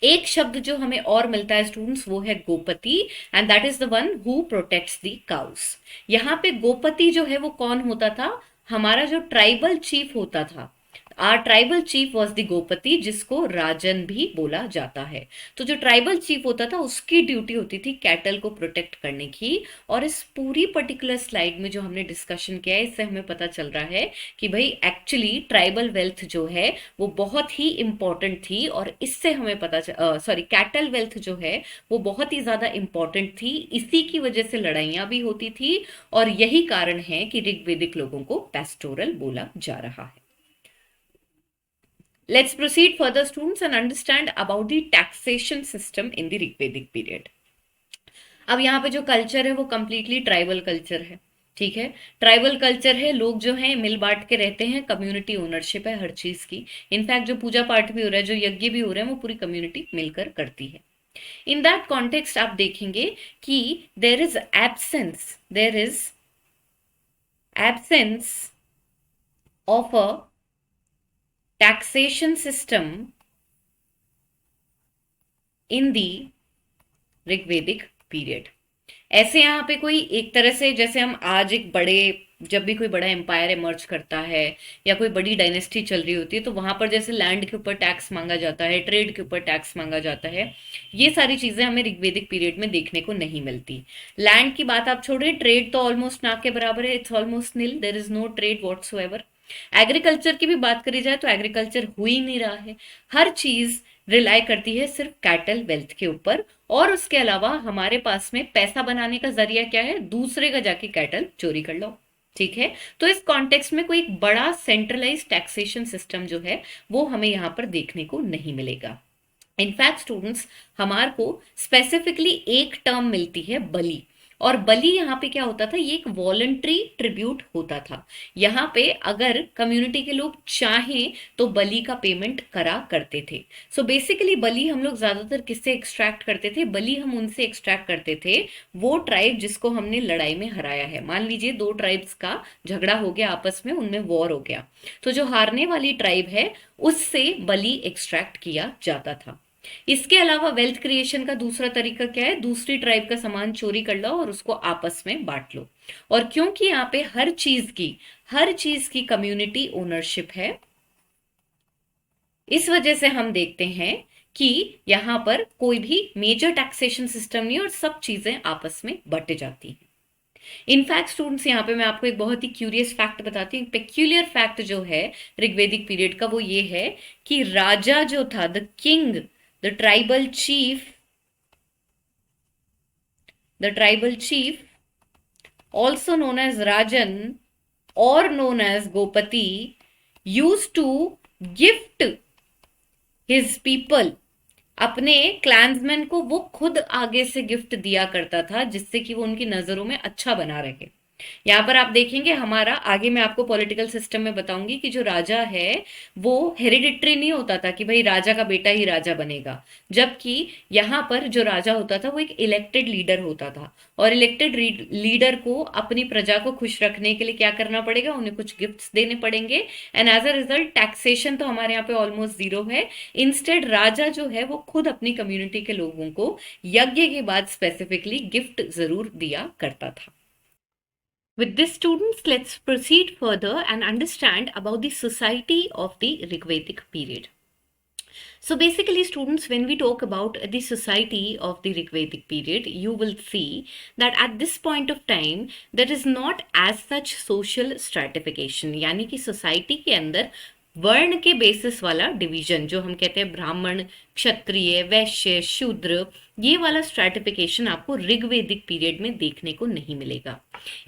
एक शब्द जो हमें और मिलता है स्टूडेंट्स, वो है गोपति, and that is the one who protects the cows. यहाँ पे गोपति जो है वो कौन होता था, हमारा जो ट्राइबल चीफ होता था। Or tribal chief was the gopati, जिसको राजन भी बोला जाता है। तो जो ट्राइबल चीफ होता था उसकी ड्यूटी होती थी कैटल को प्रोटेक्ट करने की। और इस पूरी पर्टिकुलर स्लाइड में जो हमने डिस्कशन किया है, इससे हमें पता चल रहा है कि भाई एक्चुअली ट्राइबल वेल्थ जो है वो बहुत ही इंपॉर्टेंट थी, और इससे हमें पता सॉरी कैटल वेल्थ जो है वो बहुत ही ज्यादा इंपॉर्टेंट थी। इसी की वजह से लड़ाइयां भी होती थी, और यही कारण है कि ऋग्वेदिक लोगों को पेस्टोरल बोला जा रहा है। Let's proceed further, students, and understand about the taxation system in the Rigvedic period. अब यहाँ पे जो कल्चर है वो कंप्लीटली ट्राइबल कल्चर है। ठीक है, ट्राइबल कल्चर है, लोग जो हैं मिल बांट के रहते हैं, कम्युनिटी ओनरशिप है हर चीज की। इनफैक्ट जो पूजा पाठ भी हो रहा है, जो यज्ञ भी हो रहे हैं, वो पूरी कम्युनिटी मिलकर करती है। इन दैट कॉन्टेक्स्ट आप देखेंगे कि there is absence of a taxation system in the Rigvedic period. ऐसे यहाँ पे कोई एक तरह से, जैसे हम आज एक बड़े, जब भी कोई बड़ा एम्पायर इमर्ज करता है या कोई बड़ी डायनेस्टी चल रही होती है, तो वहां पर जैसे लैंड के ऊपर टैक्स मांगा जाता है, ट्रेड के ऊपर टैक्स मांगा जाता है, ये सारी चीजें हमें ऋग्वेदिक पीरियड में देखने को नहीं मिलती। लैंड की बात आप छोड़िए, ट्रेड तो ऑलमोस्ट ना के बराबर है, it's almost nil, there is no trade whatsoever. Agriculture की भी बात करी जाए तो एग्रीकल्चर हो ही नहीं रहा है, हर चीज रिलाई करती है सिर्फ कैटल वेल्थ के ऊपर। और उसके अलावा हमारे पास में पैसा बनाने का जरिया क्या है, दूसरे का जाके कैटल चोरी कर लो। ठीक है, तो इस कॉन्टेक्स्ट में कोई एक बड़ा सेंट्रलाइज टैक्सेशन सिस्टम जो है वो हमें यहां पर देखने को नहीं मिलेगा। इनफैक्ट स्टूडेंट्स, हमारे को स्पेसिफिकली एक टर्म मिलती है बलि। और बलि यहाँ पे क्या होता था, ये एक वॉलंटरी ट्रिब्यूट होता था। यहाँ पे अगर कम्युनिटी के लोग चाहें तो बलि का पेमेंट करा करते थे। सो बेसिकली बलि हम लोग ज्यादातर किससे एक्सट्रैक्ट करते थे, बलि हम उनसे एक्सट्रैक्ट करते थे वो ट्राइब जिसको हमने लड़ाई में हराया है। मान लीजिए दो ट्राइब्स का झगड़ा हो गया आपस में, उनमें वॉर हो गया, तो जो हारने वाली ट्राइब है उससे बलि एक्सट्रैक्ट किया जाता था। इसके अलावा वेल्थ क्रिएशन का दूसरा तरीका क्या है, दूसरी ट्राइब का सामान चोरी कर लो और उसको आपस में बांट लो। और क्योंकि यहाँ पे हर चीज की कम्युनिटी ओनरशिप है, इस वजह से हम देखते हैं कि यहां पर कोई भी मेजर टैक्सेशन सिस्टम नहीं, और सब चीजें आपस में बट जाती हैं। इनफैक्ट स्टूडेंट्स, यहाँ पे मैं आपको एक बहुत ही क्यूरियस फैक्ट बताती हूँ। पेक्यूलियर फैक्ट जो है ऋग्वेदिक पीरियड का वो ये है कि राजा जो था, the king, the tribal chief the tribal chief also known as Rajan or known as Gopati used to gift his people, अपने क्लैंसमैन को वो खुद आगे से गिफ्ट दिया करता था जिससे कि वो उनकी नजरों में अच्छा बना रहे। यहाँ पर आप देखेंगे, हमारा आगे मैं आपको पॉलिटिकल सिस्टम में बताऊंगी कि जो राजा है वो हेरिडिटरी नहीं होता था कि भाई राजा का बेटा ही राजा बनेगा, जबकि यहाँ पर जो राजा होता था वो एक इलेक्टेड लीडर होता था। और इलेक्टेड लीडर को अपनी प्रजा को खुश रखने के लिए क्या करना पड़ेगा, उन्हें कुछ गिफ्ट्स देने पड़ेंगे। And as a result taxation तो हमारे यहाँ पे ऑलमोस्ट जीरो है। इंस्टेड राजा जो है वो खुद अपनी कम्युनिटी के लोगों को यज्ञ के बाद स्पेसिफिकली गिफ्ट जरूर दिया करता था। With this, students, let's proceed further and understand about the society of the Rigvedic period. So basically, students, when we talk about the society of the Rigvedic period, you will see that at this point of time, there is not as such social stratification. यानी कि society के अंदर वर्ण के basis वाला division, जो हम कहते हैं ब्राह्मण, क्षत्रिय, वैश्य, शूद्र, ये वाला स्ट्रैटिफिकेशन आपको ऋग्वेदिक पीरियड में देखने को नहीं मिलेगा।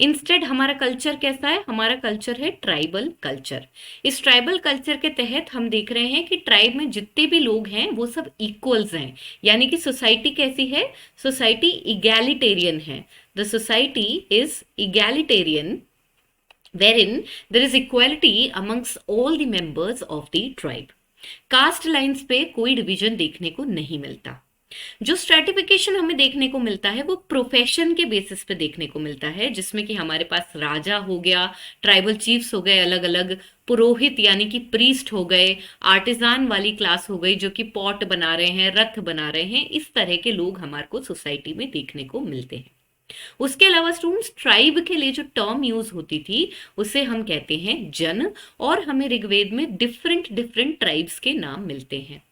इंस्टेड हमारा कल्चर कैसा है? हमारा कल्चर है ट्राइबल कल्चर। इस ट्राइबल कल्चर के तहत हम देख रहे हैं कि ट्राइब में जितने भी लोग हैं वो सब इक्वल्स हैं, यानी कि सोसाइटी कैसी है? सोसाइटी इगैलिटेरियन है। The society is egalitarian wherein there is equality amongst all the members of the tribe. Caste lines पे कोई डिवीजन देखने को नहीं मिलता। जो स्ट्रेटिफिकेशन हमें देखने को मिलता है वो प्रोफेशन के बेसिस पे देखने को मिलता है, जिसमें कि हमारे पास राजा हो गया, ट्राइबल चीफ्स हो गए अलग अलग, पुरोहित यानी कि प्रीस्ट हो गए, आर्टिजान वाली क्लास हो गई जो कि पॉट बना रहे हैं, रथ बना रहे हैं, इस तरह के लोग हमारे को सोसाइटी में देखने को मिलते हैं। उसके अलावा स्टूडेंट्स, ट्राइब के लिए जो टर्म यूज होती थी उसे हम कहते हैं जन, और हमें ऋग्वेद में डिफरेंट डिफरेंट ट्राइब्स के नाम मिलते हैं।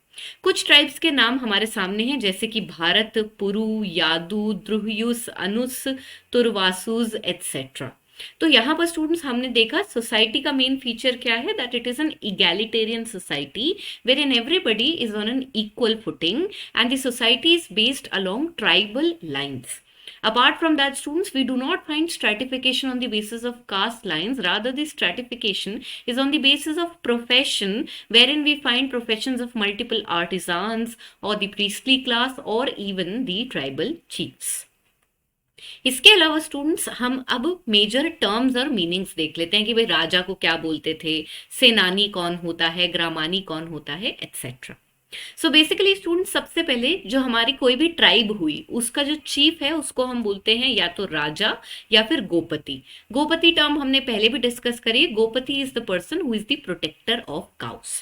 कुछ ट्राइब्स के नाम हमारे सामने हैं, जैसे कि भारत, पुरु, यादू, द्रुहयुस, अनुस, तुर्वासुस एटसेट्रा। तो यहाँ पर स्टूडेंट्स हमने देखा सोसाइटी का मेन फीचर क्या है, that it is an egalitarian society where in everybody is on an equal footing and the society is based along tribal lines. Apart from that, students, we do not find stratification on the basis of caste lines. Rather, the stratification is on the basis of profession, wherein we find professions of multiple artisans or the priestly class or even the tribal chiefs. इसके अलावा students, हम अब major terms और meanings देख लेते हैं कि भाई राजा को क्या बोलते थे, सेनानी कौन होता है, ग्रामानी कौन होता है, एटसेट्रा. सो बेसिकली स्टूडेंट, सबसे पहले जो हमारी कोई भी ट्राइब हुई उसका जो चीफ है उसको हम बोलते हैं या तो राजा या फिर गोपति. गोपति टर्म हमने पहले भी डिस्कस करी. Gopati is the person who is the protector of cows.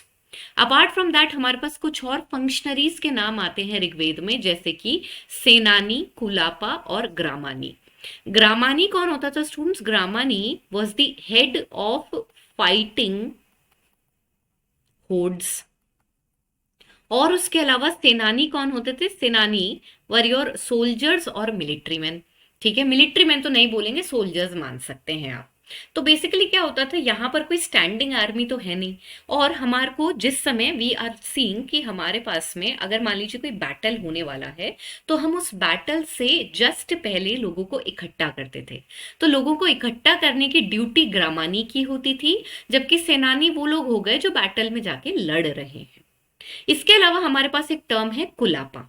Apart from that हमारे पास कुछ और फंक्शनरीज के नाम आते हैं ऋग्वेद में, जैसे कि सेनानी, कुलापा और ग्रामानी. ग्रामानी कौन होता था students? Gramani was the head of fighting hordes. और उसके अलावा सेनानी कौन होते थे? सेनानी वर योर सोल्जर्स और मिलिट्री मैन. ठीक है, मिलिट्री मैन तो नहीं बोलेंगे, सोल्जर्स मान सकते हैं आप. तो बेसिकली क्या होता था, यहाँ पर कोई स्टैंडिंग आर्मी तो है नहीं, और हमारे को जिस समय वी आर सीइंग कि हमारे पास में अगर मान लीजिए कोई बैटल होने वाला है तो हम उस बैटल से जस्ट पहले लोगों को इकट्ठा करते थे. तो लोगों को इकट्ठा करने की ड्यूटी ग्रामानी की होती थी, जबकि सेनानी वो लोग हो गए जो बैटल में जाके लड़ रहे हैं. इसके अलावा हमारे पास एक टर्म है कुलापा.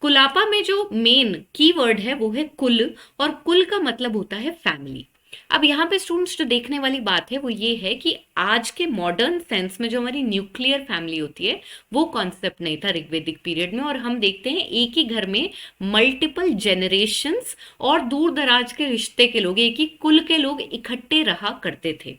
कुलापा में जो मेन कीवर्ड है वो है कुल, और कुल का मतलब होता है फैमिली. अब यहाँ पे स्टूडेंट्स जो देखने वाली बात है वो ये है कि आज के मॉडर्न सेंस में जो हमारी न्यूक्लियर फैमिली होती है वो कॉन्सेप्ट नहीं था ऋग्वेदिक पीरियड में, और हम देखते हैं एक ही घर में मल्टीपल जेनरेशंस और दूर दराज के रिश्ते के लोग, एक ही कुल के लोग इकट्ठे रहा करते थे.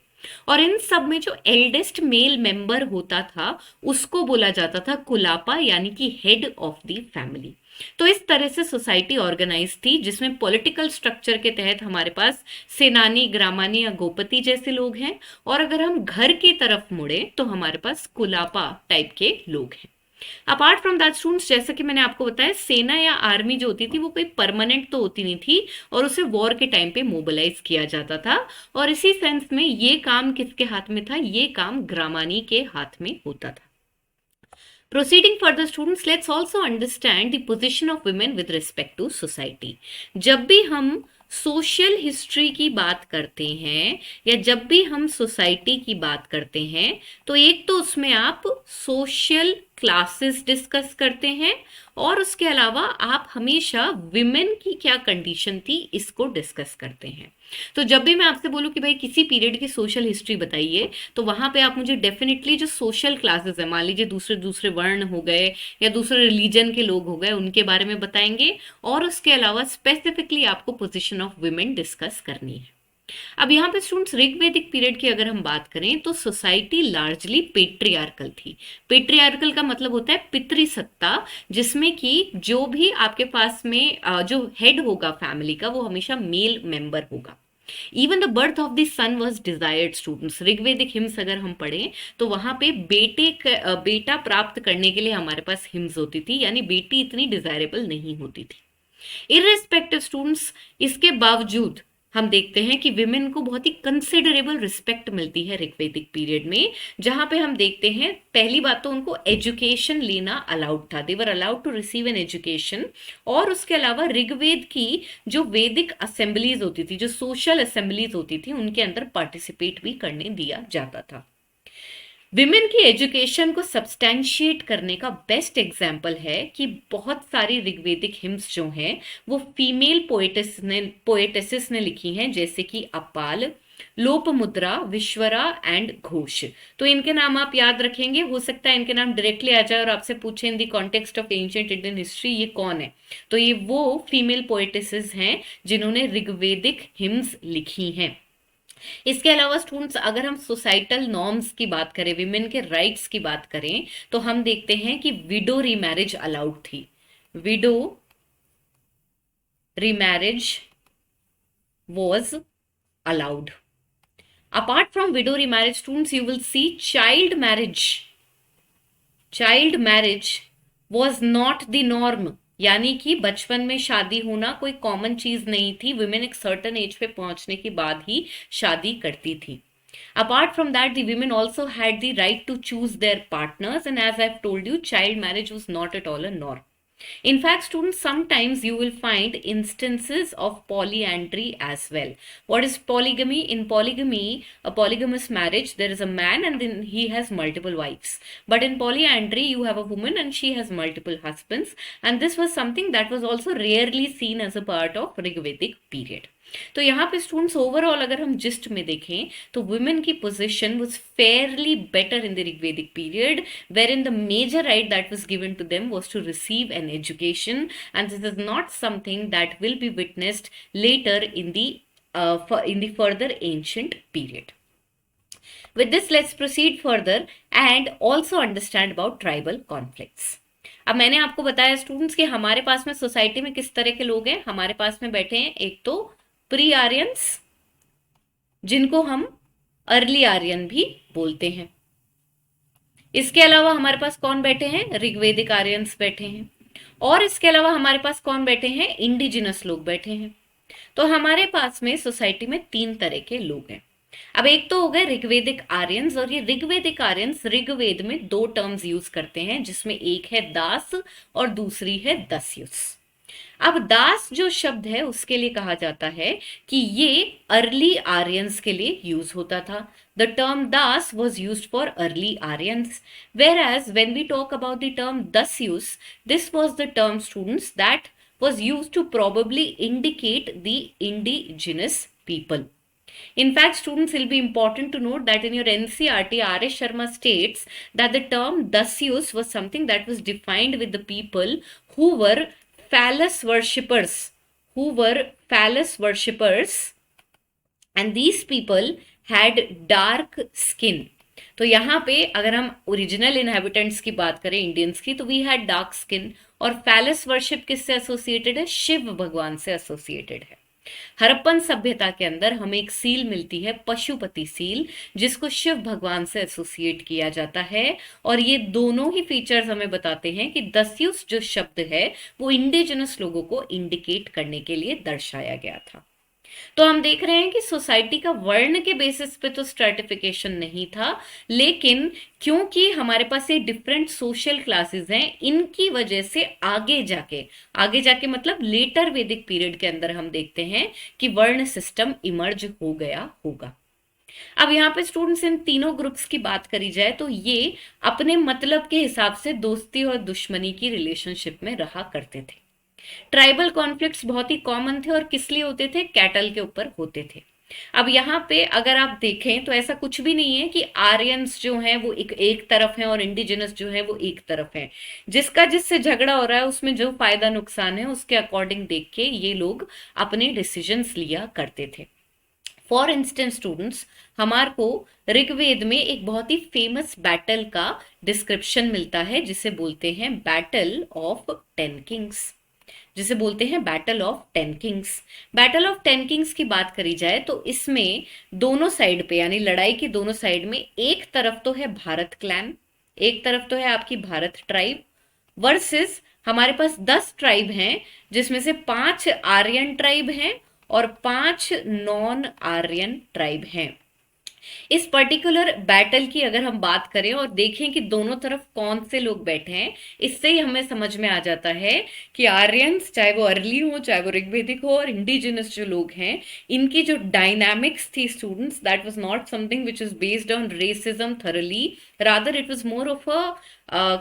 और इन सब में जो एल्डेस्ट मेल मेंबर होता था उसको बोला जाता था कुलापा, यानी कि हेड ऑफ द फैमिली. तो इस तरह से सोसाइटी ऑर्गेनाइज थी, जिसमें पॉलिटिकल स्ट्रक्चर के तहत हमारे पास सेनानी, ग्रामानी या गोपति जैसे लोग हैं, और अगर हम घर की तरफ मुड़े तो हमारे पास कुलापा टाइप के लोग हैं. अपार्ट फ्रॉम दैट स्टूडेंट्स, जैसा कि मैंने आपको बताया, सेना या आर्मी जो होती थी वो कोई परमानेंट तो होती नहीं थी, और उसे वॉर के टाइम पे मोबिलाइज किया जाता था. और इसी सेंस में ये काम किसके हाथ में था? ये काम ग्रामानी के हाथ में होता था. Proceeding further, students, let's also understand the position of women with respect to society. जब भी हम सोशल हिस्ट्री की बात करते हैं या जब भी हम सोसाइटी की बात करते हैं तो एक तो उसमें आप सोशल क्लासेस डिस्कस करते हैं, और उसके अलावा आप हमेशा विमेन की क्या कंडीशन थी इसको डिस्कस करते हैं. तो जब भी मैं आपसे बोलूं कि भाई किसी पीरियड की सोशल हिस्ट्री बताइए, तो वहां पे आप मुझे डेफिनेटली जो सोशल क्लासेस है, मान लीजिए दूसरे दूसरे वर्ण हो गए या दूसरे रिलीजन के लोग हो गए, उनके बारे में बताएंगे, और उसके अलावा स्पेसिफिकली आपको पोजीशन ऑफ विमेन डिस्कस करनी है. अब यहाँ पे स्टूडेंट्स, ऋग्वेदिक पीरियड की अगर हम बात करें तो सोसाइटी लार्जली पेट्रियार्कल थी. पेट्रियार्कल का मतलब होता है पितृसत्ता, जिसमें कि जो भी आपके पास में जो हेड होगा फैमिली का वो हमेशा मेल मेंबर होगा. Even the birth of the son was desired students. Rigvedic hymns अगर हम पढ़ें तो वहां पे बेटा प्राप्त करने के लिए हमारे पास हिम्स होती थी, यानी बेटी इतनी डिजायरेबल नहीं होती थी। इररिस्पेक्टिव स्टूडेंट्स, इसके बावजूद हम देखते हैं कि विमेन को बहुत ही कंसिडरेबल रिस्पेक्ट मिलती है ऋग्वेदिक पीरियड में, जहां पे हम देखते हैं पहली बात तो उनको एजुकेशन लेना अलाउड था, they were allowed to receive an education. और उसके अलावा ऋग्वेद की जो वैदिक असेंबलीज होती थी, जो सोशल असेंबलीज होती थी, उनके अंदर पार्टिसिपेट भी करने दिया जाता था। विमेन की एजुकेशन को सब्सटैंशिएट करने का बेस्ट एग्जाम्पल है कि बहुत सारी ऋग्वेदिक हिम्स जो हैं वो फीमेल पोएटेसिस ने लिखी हैं, जैसे कि अपाल, लोपमुद्रा, विश्वरा एंड घोष। तो इनके नाम आप याद रखेंगे, हो सकता है इनके नाम डायरेक्टली आ जाए और आपसे पूछे in the context of ancient Indian history ये कौन है, तो ये वो फीमेल पोएटेसिस हैं जिन्होंने ऋग्वेदिक हिम्स लिखी हैं। इसके अलावा स्टूडेंट्स अगर हम सोसाइटल नॉर्म्स की बात करें, विमेन के राइट्स की बात करें, तो हम देखते हैं कि विडो रीमैरिज अलाउड थी। Window remarriage was allowed. Apart from widow remarriage, students, you will see child marriage. Child marriage was not the norm. यानी कि बचपन में शादी होना कोई कॉमन चीज नहीं थी, विमेन एक सर्टन एज पे पहुंचने के बाद ही शादी करती थी। Apart from that, the women also had the right to choose their partners, and as I've told you, child marriage was not at all a norm. In fact, students, sometimes you will find instances of polyandry as well. What is polygamy? In polygamy, a polygamous marriage, there is a man and then he has multiple wives. But in polyandry, you have a woman and she has multiple husbands. And this was something that was also rarely seen as a part of Rigvedic period. तो यहाँ पे students overall अगर हम gist में देखें तो women की position was fairly better in the Rigvedic period, where in the major right that was given to them was to receive an education, and this is not something that will be witnessed later in the further ancient period. With this, let's proceed further and also understand about tribal conflicts. अब मैंने आपको बताया students कि हमारे पास में society में किस तरह के लोग हैं. हमारे पास में बैठे हैं एक तो प्री आर्यंस, जिनको हम अर्ली आर्यन भी बोलते हैं. इसके अलावा हमारे पास कौन बैठे हैं? ऋग्वेदिक आर्यंस बैठे हैं. और इसके अलावा हमारे पास कौन बैठे हैं? इंडिजिनस लोग बैठे हैं. तो हमारे पास में सोसाइटी में तीन तरह के लोग हैं. अब एक तो हो गए ऋग्वेदिक आर्यंस, और ये ऋग्वेदिक आर्यंस ऋग्वेद में दो टर्म्स यूज करते हैं, जिसमें एक है दास और दूसरी है दस्युस. अब दास जो शब्द है उसके लिए कहा जाता है कि ये अर्ली आर्यंस के लिए यूज होता था. The term das was use for early Aryans, whereas when we talk about the term dasyus, this was the term students that was use to probably indicate the indigenous people. In fact, students, it will be important to note that in your NCERT, R.S. Sharma states that the term Dasyus was something that was defined with the people who were phallus worshippers, and these people had dark skin. तो यहाँ पे अगर हम original inhabitants की बात करें Indians की, तो वी हैड डार्क स्किन. और फैलस वर्शिप किससे एसोसिएटेड है? शिव भगवान से एसोसिएटेड है. हड़प्पन सभ्यता के अंदर हमें एक सील मिलती है, पशुपति सील, जिसको शिव भगवान से एसोसिएट किया जाता है. और ये दोनों ही फीचर्स हमें बताते हैं कि दस्युस जो शब्द है वो इंडिजिनस लोगों को इंडिकेट करने के लिए दर्शाया गया था. तो हम देख रहे हैं कि सोसाइटी का वर्ण के बेसिस पे तो स्ट्रेटिफिकेशन नहीं था, लेकिन क्योंकि हमारे पास ये डिफरेंट सोशल क्लासेस हैं, इनकी वजह से आगे जाके मतलब लेटर वैदिक पीरियड के अंदर हम देखते हैं कि वर्ण सिस्टम इमर्ज हो गया होगा. अब यहाँ पे स्टूडेंट्स इन तीनों ग्रुप्स की बात करी जाए तो ये अपने मतलब के हिसाब से दोस्ती और दुश्मनी की रिलेशनशिप में रहा करते थे. ट्राइबल कॉन्फ्लिक्ट्स बहुत ही कॉमन थे और किस लिए होते थे? कैटल के ऊपर होते थे. अब यहाँ पे अगर आप देखें तो ऐसा कुछ भी नहीं है कि आर्यंस जो हैं वो एक तरफ हैं और इंडिजिनस जो है वो एक तरफ हैं. जिसका जिससे झगड़ा हो रहा है उसमें जो फायदा नुकसान है उसके अकॉर्डिंग देख के ये लोग अपने डिसीजंस लिया करते थे. फॉर इंस्टेंस स्टूडेंट्स, हमारे को ऋग्वेद में एक बहुत ही फेमस बैटल का डिस्क्रिप्शन मिलता है जिसे बोलते हैं बैटल ऑफ 10 किंग्स. जिसे बोलते हैं battle of ten Kings. Battle of ten Kings की बात करी जाए तो इसमें दोनों साइड पे, यानी लड़ाई की दोनों साइड में, एक तरफ तो है भारत क्लैन, एक तरफ तो है आपकी भारत ट्राइब, वर्सेस हमारे पास 10 ट्राइब हैं, जिसमें से 5 आर्यन ट्राइब हैं और 5 नॉन आर्यन ट्राइब हैं। इस पर्टिकुलर बैटल की अगर हम बात करें और देखें कि दोनों तरफ कौन से लोग बैठे हैं, इससे ही हमें समझ में आ जाता है कि आर्यंस, चाहे वो अर्ली हो, चाहे वो ऋग्वेदिक हो, और इंडिजिनस जो लोग हैं, इनकी जो डायनामिक्स थी students, that was not something which is based on racism thoroughly, rather it was more of a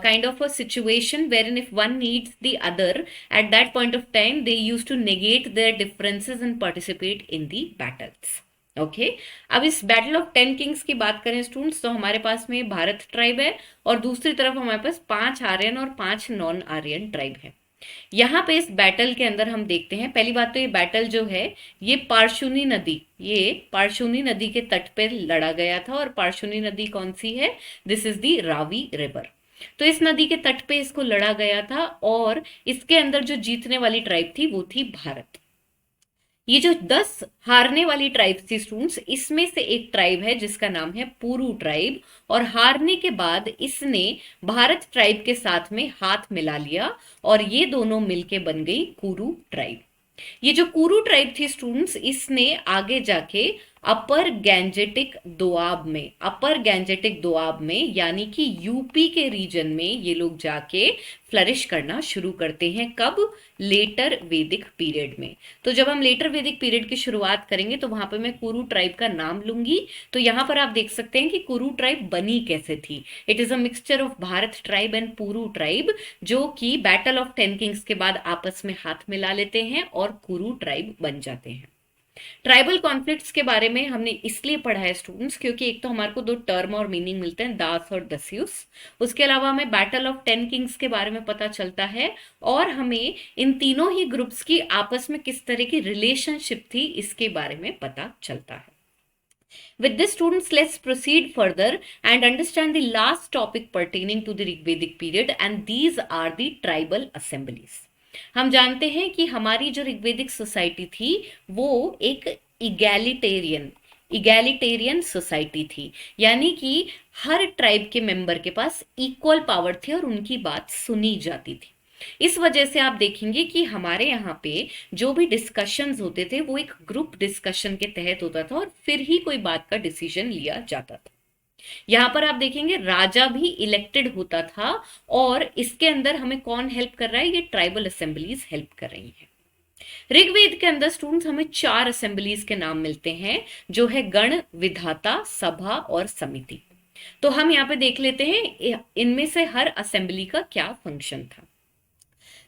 kind of a situation wherein if one needs the other at that point of time, they used to negate their differences and participate in the battles. Okay अब इस battle of ten Kings की बात करें students, तो हमारे पास में Bharat tribe है और दूसरी तरफ हमारे पास 5 आर्यन और 5 नॉन आर्यन ट्राइब है। यहाँ पे इस बैटल के अंदर हम देखते हैं, पहली बात तो ये बैटल जो है ये पारशुनी नदी, ये पारशुनी नदी के तट पे लड़ा गया था। और पारशुनी नदी कौन सी है? This is the Ravi river. तो इस नदी के तट पे इसको लड़ा गया था और इसके अंदर जो जीतने वाली ट्राइब थी वो थी भारत। ये जो 10 हारने वाली ट्राइब थी स्टूडेंट्स, इसमें से एक ट्राइब है जिसका नाम है पुरु ट्राइब, और हारने के बाद इसने भारत ट्राइब के साथ में हाथ मिला लिया और ये दोनों मिलके बन गई कुरु ट्राइब। ये जो कुरु ट्राइब थी स्टूडेंट्स, इसने आगे जाके अपर गैंजेटिक दोआब में, अपर गैंजेटिक दोआब में यानी कि यूपी के रीजन में ये लोग जाके फ्लरिश करना शुरू करते हैं। कब? लेटर वैदिक पीरियड में। तो जब हम लेटर वैदिक पीरियड की शुरुआत करेंगे तो वहां पे मैं कुरु ट्राइब का नाम लूंगी। तो यहां पर आप देख सकते हैं कि कुरु ट्राइब बनी कैसे थी। It is a mixture of Bharat tribe and Puru tribe, जो कि बैटल ऑफ टेन किंग्स के बाद आपस में हाथ मिला लेते हैं और कुरु ट्राइब बन जाते हैं। ट्राइबल कॉन्फ्लिक्ट्स के बारे में हमने इसलिए पढ़ा है स्टूडेंट्स, क्योंकि एक तो हमारे को दो टर्म और मीनिंग मिलते हैं, दास और दस्यूस। उसके अलावा हमें बैटल ऑफ टेन किंग्स के बारे में पता चलता है और हमें इन तीनों ही ग्रुप्स की आपस में किस तरह की रिलेशनशिप थी इसके बारे में पता चलता है। With this, students, let's proceed further and understand the last topic pertaining to the Rigvedic period, and these are the tribal assemblies. हम जानते हैं कि हमारी जो ऋग्वेदिक सोसाइटी थी वो एक इगैलिटेरियन सोसाइटी थी, यानी कि हर ट्राइब के मेंबर के पास इक्वल पावर थी और उनकी बात सुनी जाती थी। इस वजह से आप देखेंगे कि हमारे यहाँ पे जो भी डिस्कशंस होते थे वो एक ग्रुप डिस्कशन के तहत होता था और फिर ही कोई बात का डिसीजन लिया जाता था। यहां पर आप देखेंगे राजा भी इलेक्टेड होता था और इसके अंदर हमें कौन हेल्प कर रहा है? ये ट्राइबल असेंबलीज हेल्प कर रही हैं। ऋग्वेद के अंदर स्टूडेंट्स हमें 4 असेंबलीज के नाम मिलते हैं, जो है गण, विधाता, सभा और समिति। तो हम यहाँ पे देख लेते हैं इनमें से हर असेंबली का क्या फंक्शन था।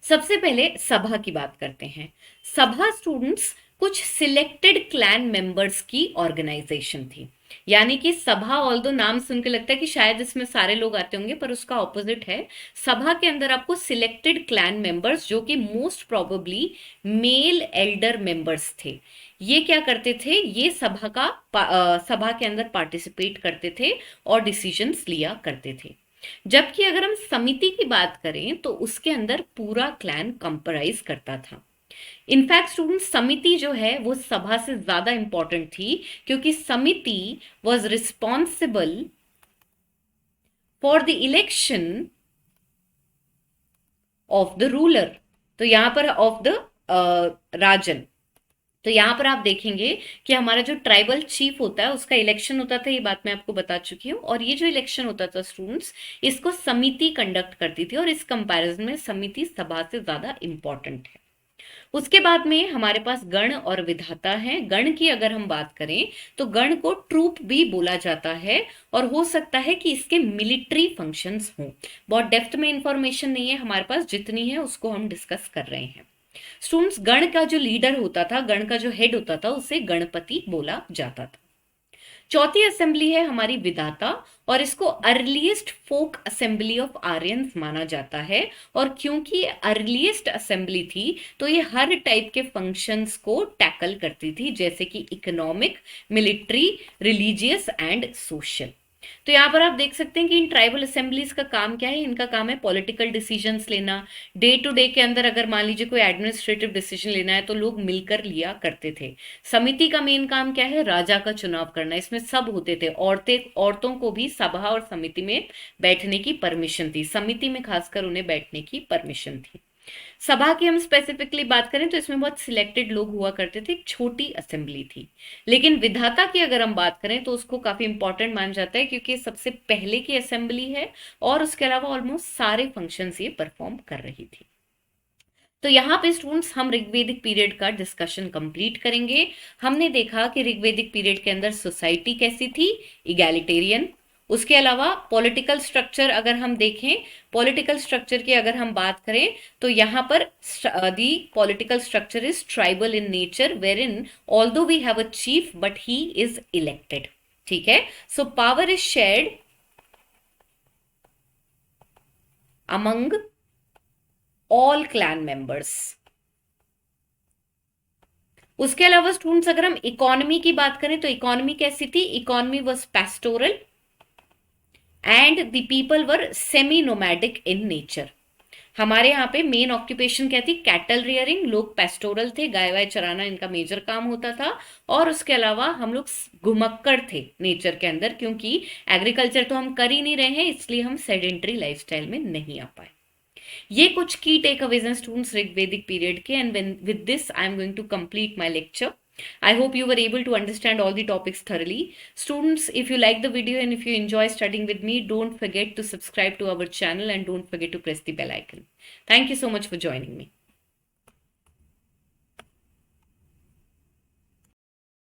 सबसे पहले सभा की बात करते हैं। सभा स्टूडेंट्स कुछ सिलेक्टेड क्लैन मेंबर्स की ऑर्गेनाइजेशन थी, यानी कि सभा, ऑल्दो नाम सुनकर लगता है कि शायद इसमें सारे लोग आते होंगे, पर उसका ऑपोजिट है। सभा के अंदर आपको सिलेक्टेड क्लैन मेंबर्स, जो कि most probably male elder members थे, ये क्या करते थे? ये सभा के अंदर पार्टिसिपेट करते थे और डिसीजंस लिया करते थे। जबकि अगर हम समिति की बात करें तो उसके अंदर पूरा क्लैन कंप्राइज करता था। इनफैक्ट स्टूडेंट, समिति जो है वो सभा से ज्यादा इंपॉर्टेंट थी, क्योंकि समिति was responsible for the election of the ruler. तो यहां पर ऑफ द राजन। तो यहां पर आप देखेंगे कि हमारा जो ट्राइबल चीफ होता है उसका इलेक्शन होता था, ये बात मैं आपको बता चुकी हूँ। और ये जो इलेक्शन होता था स्टूडेंट्स, इसको समिति कंडक्ट करती थी और इस कंपैरिजन में समिति सभा से ज्यादा इंपॉर्टेंट है। उसके बाद में हमारे पास गण और विधाता है। गण की अगर हम बात करें तो गण को ट्रूप भी बोला जाता है और हो सकता है कि इसके मिलिट्री फंक्शंस हों। बहुत डेप्थ में इंफॉर्मेशन नहीं है हमारे पास, जितनी है उसको हम डिस्कस कर रहे हैं। स्टूडेंट्स, गण का जो लीडर होता था, गण का जो हेड होता था, उसे गणपति बोला जाता था। चौथी असेंबली है हमारी विधाता, और इसको earliest folk assembly of Aryans माना जाता है। और क्योंकि ये अर्लीस्ट असेंबली थी तो ये हर टाइप के फंक्शंस को टैकल करती थी, जैसे कि economic, military, religious and social. तो यहाँ पर आप देख सकते हैं कि इन ट्राइबल असेंबलीज का काम क्या है। इनका काम है पॉलिटिकल डिसीजंस लेना। डे टू डे के अंदर अगर मान लीजिए कोई एडमिनिस्ट्रेटिव डिसीजन लेना है तो लोग मिलकर लिया करते थे। समिति का मेन काम क्या है, राजा का चुनाव करना। इसमें सब होते थे, औरतों को भी सभा और समिति में बैठने की परमिशन थी। समिति में खासकर उन्हें बैठने की परमिशन थी। सभा की हम स्पेसिफिकली बात करें तो इसमें बहुत सिलेक्टेड लोग हुआ करते थे, एक छोटी असेंबली थी। लेकिन विधाता की अगर हम बात करें तो उसको काफी इंपॉर्टेंट मान जाता है, क्योंकि सबसे पहले की असेंबली है और उसके अलावा ऑलमोस्ट सारे फंक्शंस ये परफॉर्म कर रही थी। तो यहाँ पे स्टूडेंट्स हम ऋग्वेदिक पीरियड का डिस्कशन कंप्लीट करेंगे। हमने देखा कि ऋग्वेदिक पीरियड के अंदर सोसाइटी कैसी थी, इगैलिटेरियन। उसके अलावा पॉलिटिकल स्ट्रक्चर अगर हम देखें, पॉलिटिकल स्ट्रक्चर की अगर हम बात करें तो यहाँ पर the political structure is tribal in nature, where in although we have a chief but he is elected. ठीक है, so power is shared among all clan members. उसके अलावा स्टूडेंट्स अगर हम इकोनॉमी की बात करें तो इकोनॉमी कैसी थी, economy was pastoral and the people were semi nomadic in nature. हमारे यहाँ पे मेन ऑक्यूपेशन क्या थी, कैटल रियरिंग। लोग पेस्टोरल थे, गाय वाय चराना इनका मेजर काम होता था। और उसके अलावा हम लोग घुमक्कड़ थे नेचर के अंदर, क्योंकि एग्रीकल्चर तो हम कर ही नहीं रहे हैं, इसलिए हम सेडेंट्री लाइफस्टाइल में नहीं आ पाए। ये कुछ की टेक अवेज हैं स्टूडेंट्स ऋग्वेदिक पीरियड के। And with this I am going to complete my lecture. I hope you were able to understand all the topics thoroughly. Students, if you like the video and if you enjoy studying with me, don't forget to subscribe to our channel and don't forget to press the bell icon. Thank you so much for joining me.